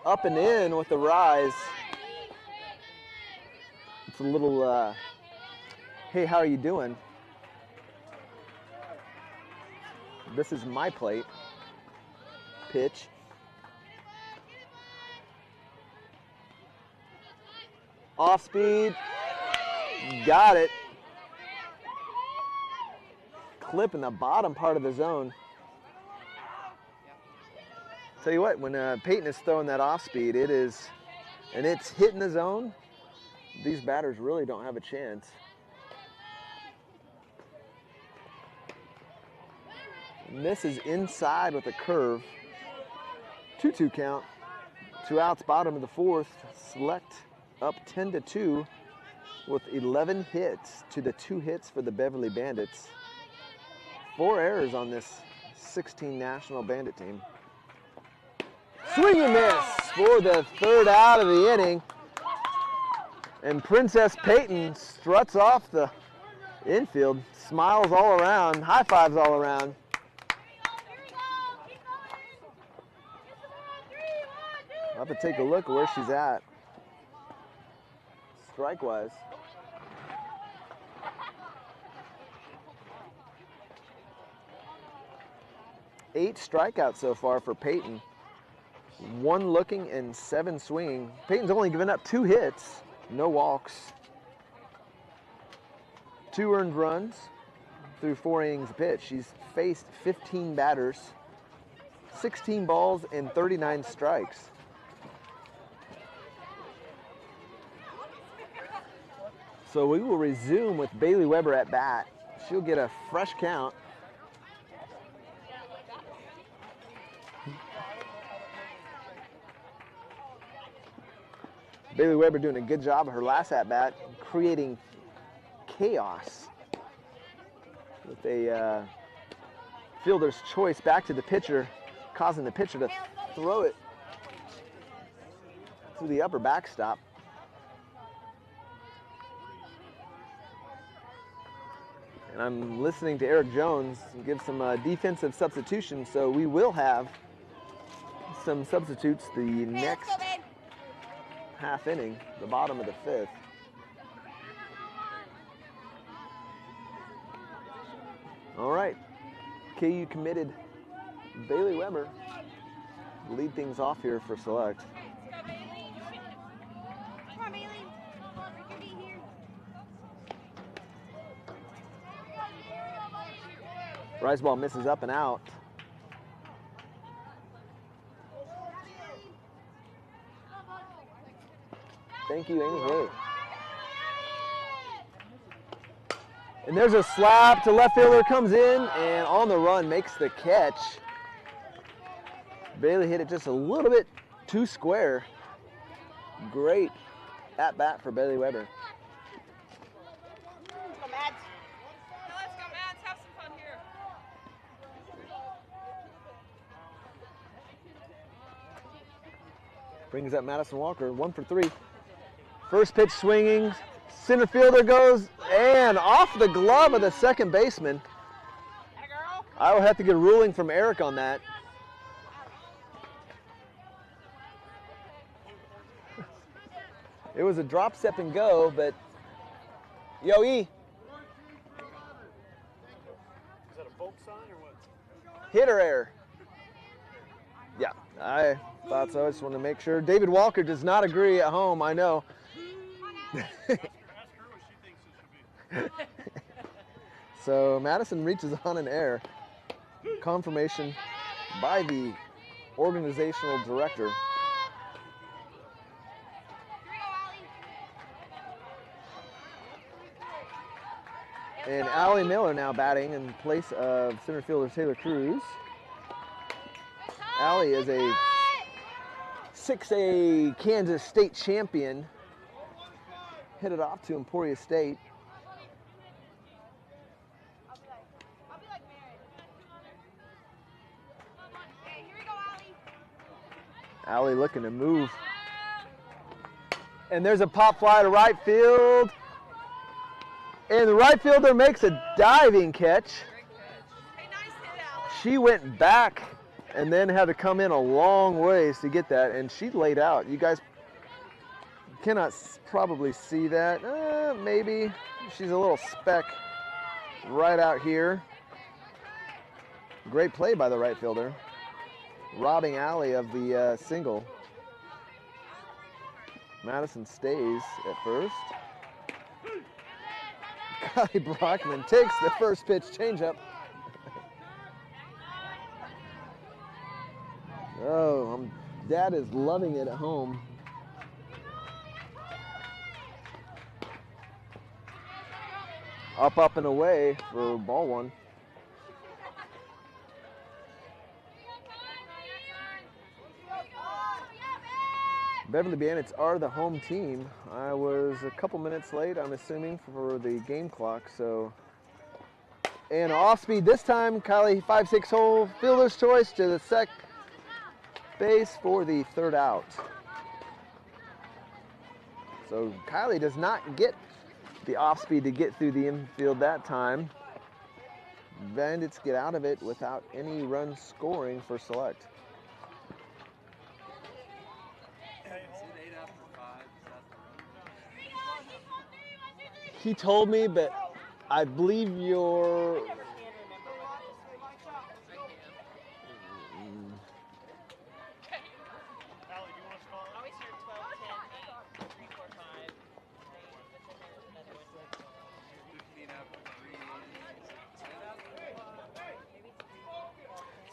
A: Up and in with the rise. It's a little hey, how are you doing? This is my plate. Pitch. Off speed. Got it. Clip in the bottom part of the zone. Tell you what, when Peyton is throwing that off speed, it is, and it's hitting the zone, these batters really don't have a chance. Misses inside with a curve. 2-2 count. 2 outs, bottom of the fourth. Select up 10-2 with 11 hits to the 2 hits for the Beverly Bandits. 4 errors on this 16 National Bandit team. Swing and miss for the 3rd out of the inning. And Princess Peyton struts off the infield, smiles all around, high fives all around. I'll have to take a look at where she's at, strike-wise. Eight strikeouts so far for Peyton. 1 looking and 7 swinging. Peyton's only given up 2 hits, no walks. 2 earned runs through 4 innings pitched. She's faced 15 batters, 16 balls, and 39 strikes. So we will resume with Bailey Weber at bat. She'll get a fresh count. Bailey Weber doing a good job of her last at-bat, creating chaos with a fielder's choice back to the pitcher, causing the pitcher to throw it to the upper backstop. And I'm listening to Eric Jones give some defensive substitutions, so we will have some substitutes the next half inning, the bottom of the 5th. All right, KU committed Bailey Weber lead things off here for Select.
C: Come on, Bailey. You can be here.
A: Rise ball misses up and out. Thank you, Amy Hay. And there's a slap to left fielder, comes in, and on the run makes the catch. Bailey hit it just a little bit too square. Great at bat for Bailey Weber.
C: Let's go, Mads.
F: Let's go, Mads. Have some fun here.
A: Brings up Madison Walker, 1 for 3. First pitch swinging, center fielder goes, and off the glove of the second baseman. I will have to get a ruling from Eric on that. It was a drop, step, and go, but yo, E.
D: Is that a folk sign or what?
A: Hit or error? Yeah, I thought so. I just wanted to make sure. David Walker does not agree at home, I know.
D: Ask her what she thinks it should be.
A: So Madison reaches on an error. Confirmation by the organizational director. And Allie Miller now batting in place of center fielder Taylor Cruz. Allie is a 6A Kansas State champion. Hit it off to Emporia State.
C: I'll be like Mary. Okay, here we go, Allie.
A: Allie looking to move. And there's a pop fly to right field. And the right fielder makes a diving catch.
F: Hey, nice hit, Alex.
A: She went back and then had to come in a long ways to get that, and she laid out. You guys Cannot probably see that. Maybe. She's a little speck right out here. Great play by the right fielder. Robbing Alley of the single. Madison stays at first. Kylie Brockman takes the first pitch changeup. Oh, Dad is loving it at home. Up, and away for ball one. Beverly Bandits are the home team. I was a couple minutes late, I'm assuming, for the game clock, so. And off speed this time, Kylie 5-6 hole, fielder's choice to the sec base for the third out. So Kylie does not get the off speed to get through the infield that time. Bandits get out of it without any run scoring for Select. He told me, but I believe you're.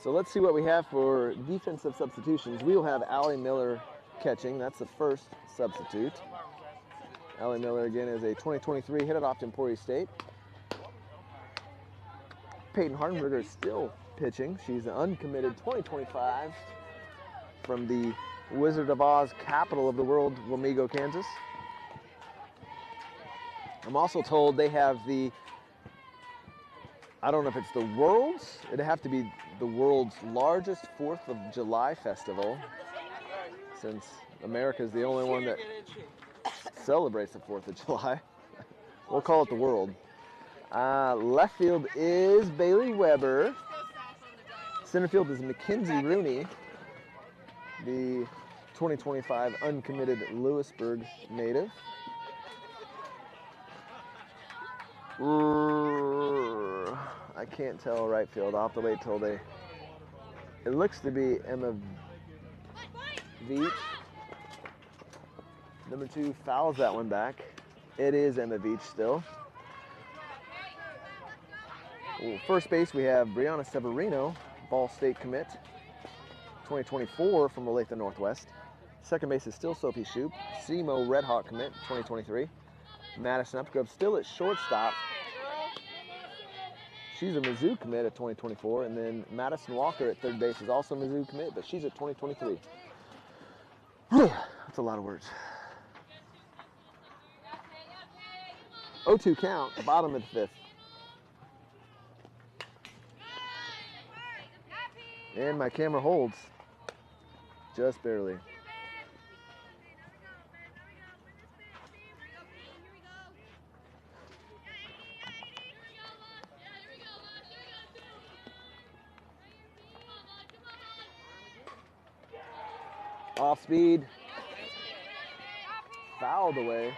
A: So let's see what we have for defensive substitutions. We will have Allie Miller catching. That's the first substitute. Allie Miller, again, is a 2023 headed off to Emporia State. Peyton Hardenberger is still pitching. She's an uncommitted 2025 from the Wizard of Oz capital of the world, Wamego, Kansas. I'm also told they have the, I don't know if it's the world's, it'd have to be the world's largest 4th of July festival, since America's the only one that celebrates the 4th of July. We'll call it the world. Left field is Bailey Weber. Center field is Mackenzie Rooney, the 2025 uncommitted Lewisburg native. I can't tell right field. I'll have to wait till they. It looks to be Emma Veach. Number 2 fouls that one back. It is Emma Veach still. First base, we have Brianna Severino, Ball State commit, 2024 from Olathe Northwest. Second base is still Sophie Shoup, SEMO Red Hawk commit, 2023. Madison Upgrove still at shortstop. She's a Mizzou commit at 2024, and then Madison Walker at third base is also Mizzou commit, but she's at 2023. That's a lot of words. 0-2 count, bottom of the 5th. And my camera holds, just barely. Off speed, fouled away.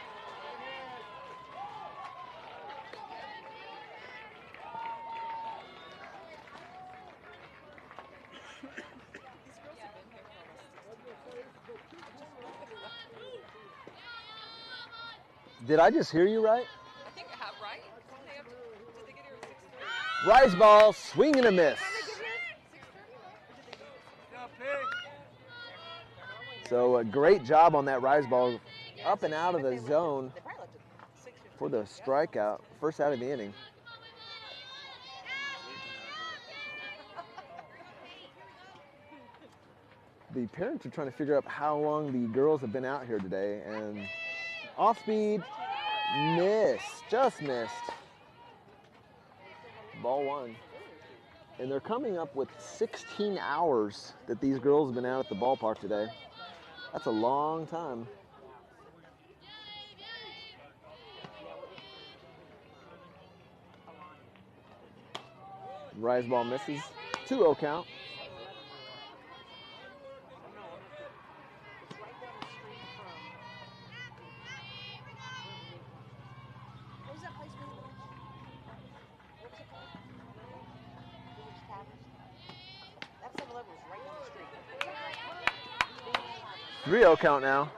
A: Did I just hear you right?
F: I think I have, right? Did they get here at 6:30?
A: Rise ball, swing and a miss. So a great job on that rise ball, up and out of the zone for the strikeout, first out of the inning. The parents are trying to figure out how long the girls have been out here today, and off speed, miss, just missed. Ball one. And they're coming up with 16 hours that these girls have been out at the ballpark today. That's a long time. Rise ball misses. 2-0 count. 3-0 count now.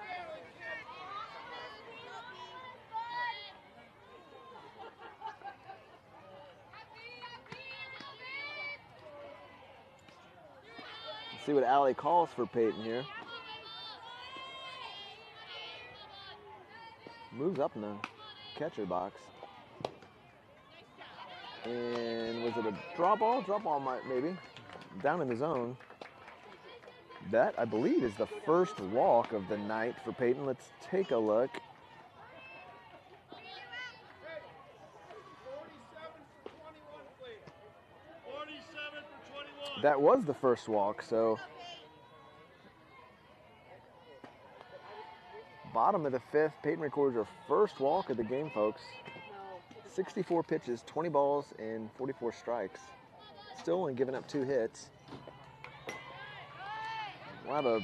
A: Let's see what Allie calls for Peyton here. Moves up in the catcher box. And was it a drop ball? Drop ball maybe. Down in the zone. That, I believe, is the first walk of the night for Peyton. Let's take a look. That was the first walk, so bottom of the 5th, Peyton records her first walk of the game, folks. 64 pitches, 20 balls, and 44 strikes. Still only giving up 2 hits. We'll have a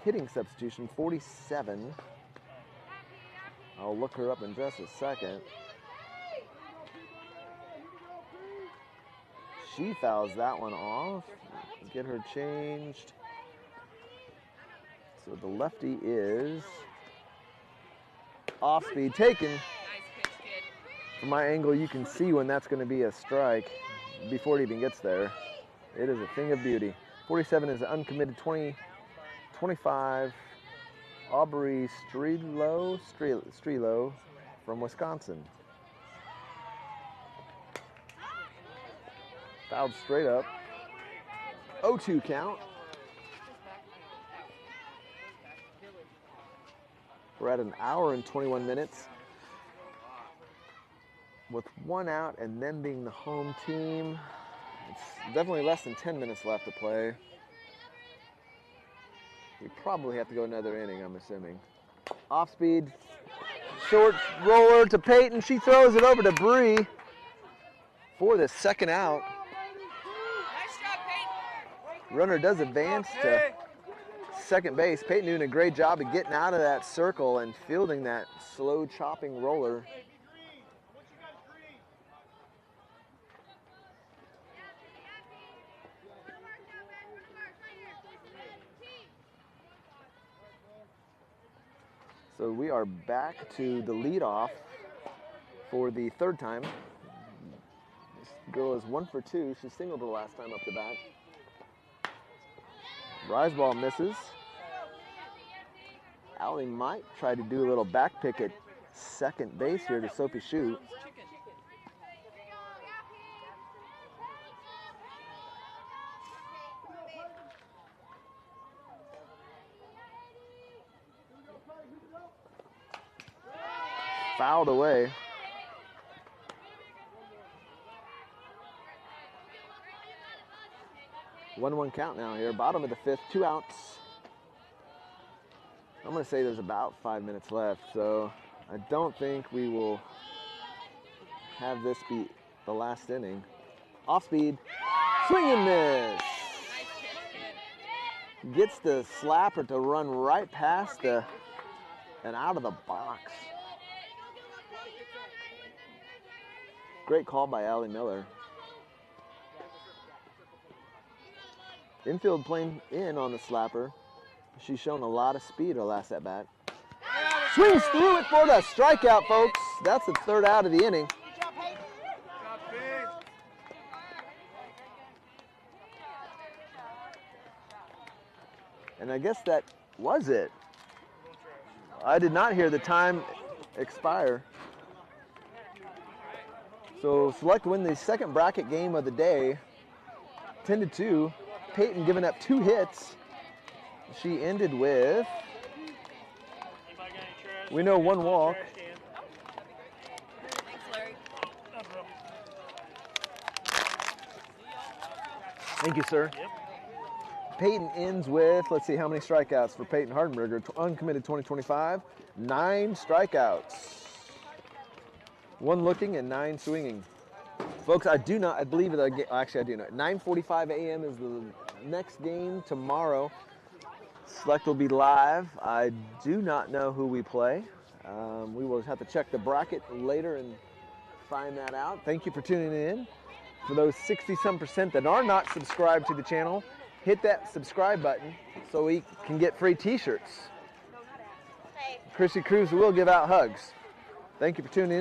A: hitting substitution, 47. I'll look her up in just a second. She fouls that one off. Get her changed. So the lefty is off speed taken.
F: Nice pitch, kid.
A: From my angle, you can see when that's going to be a strike before it even gets there. It is a thing of beauty. 47 is uncommitted. 25, Aubrey Strelo from Wisconsin. Fouled straight up. 0-2 count. We're at an hour and 21 minutes. With 1 out and them being the home team, it's definitely less than 10 minutes left to play. We probably have to go another inning, I'm assuming. Off speed, short roller to Peyton. She throws it over to Bree for the second out.
F: Nice job, Peyton.
A: Runner does advance to second base. Peyton doing a great job of getting out of that circle and fielding that slow chopping roller. So we are back to the leadoff for the 3rd time. This girl is 1 for 2. She singled the last time up the bat. Rise ball misses. Allie might try to do a little back pick at second base here to Sophie Shute. Fouled away. One count now here. Bottom of the 5th, 2 outs. I'm going to say there's about 5 minutes left, so I don't think we will have this be the last inning. Off speed, swing and miss.
F: Nice pitch, kid.
A: Gets the slapper to run right past and out of the box. Great call by Allie Miller. Infield playing in on the slapper. She's shown a lot of speed her last at bat. Swings through it for the strikeout, folks. That's the 3rd out of the inning. And I guess that was it. I did not hear the time expire. So Select win the 2nd bracket game of the day, 10-2. Peyton giving up 2 hits. She ended with, we know, 1 walk.
F: Thanks, Larry.
A: Thank you, sir. Peyton ends with, let's see how many strikeouts for Peyton Hardenberger. Uncommitted 20-25, 9 strikeouts. 1 looking and 9 swinging. Folks, I believe actually I do know. 9:45 a.m. is the next game tomorrow. Select will be live. I do not know who we play. We will have to check the bracket later and find that out. Thank you for tuning in. For those 60-some% that are not subscribed to the channel, hit that subscribe button so we can get free t-shirts. Chrissy Cruz will give out hugs. Thank you for tuning in.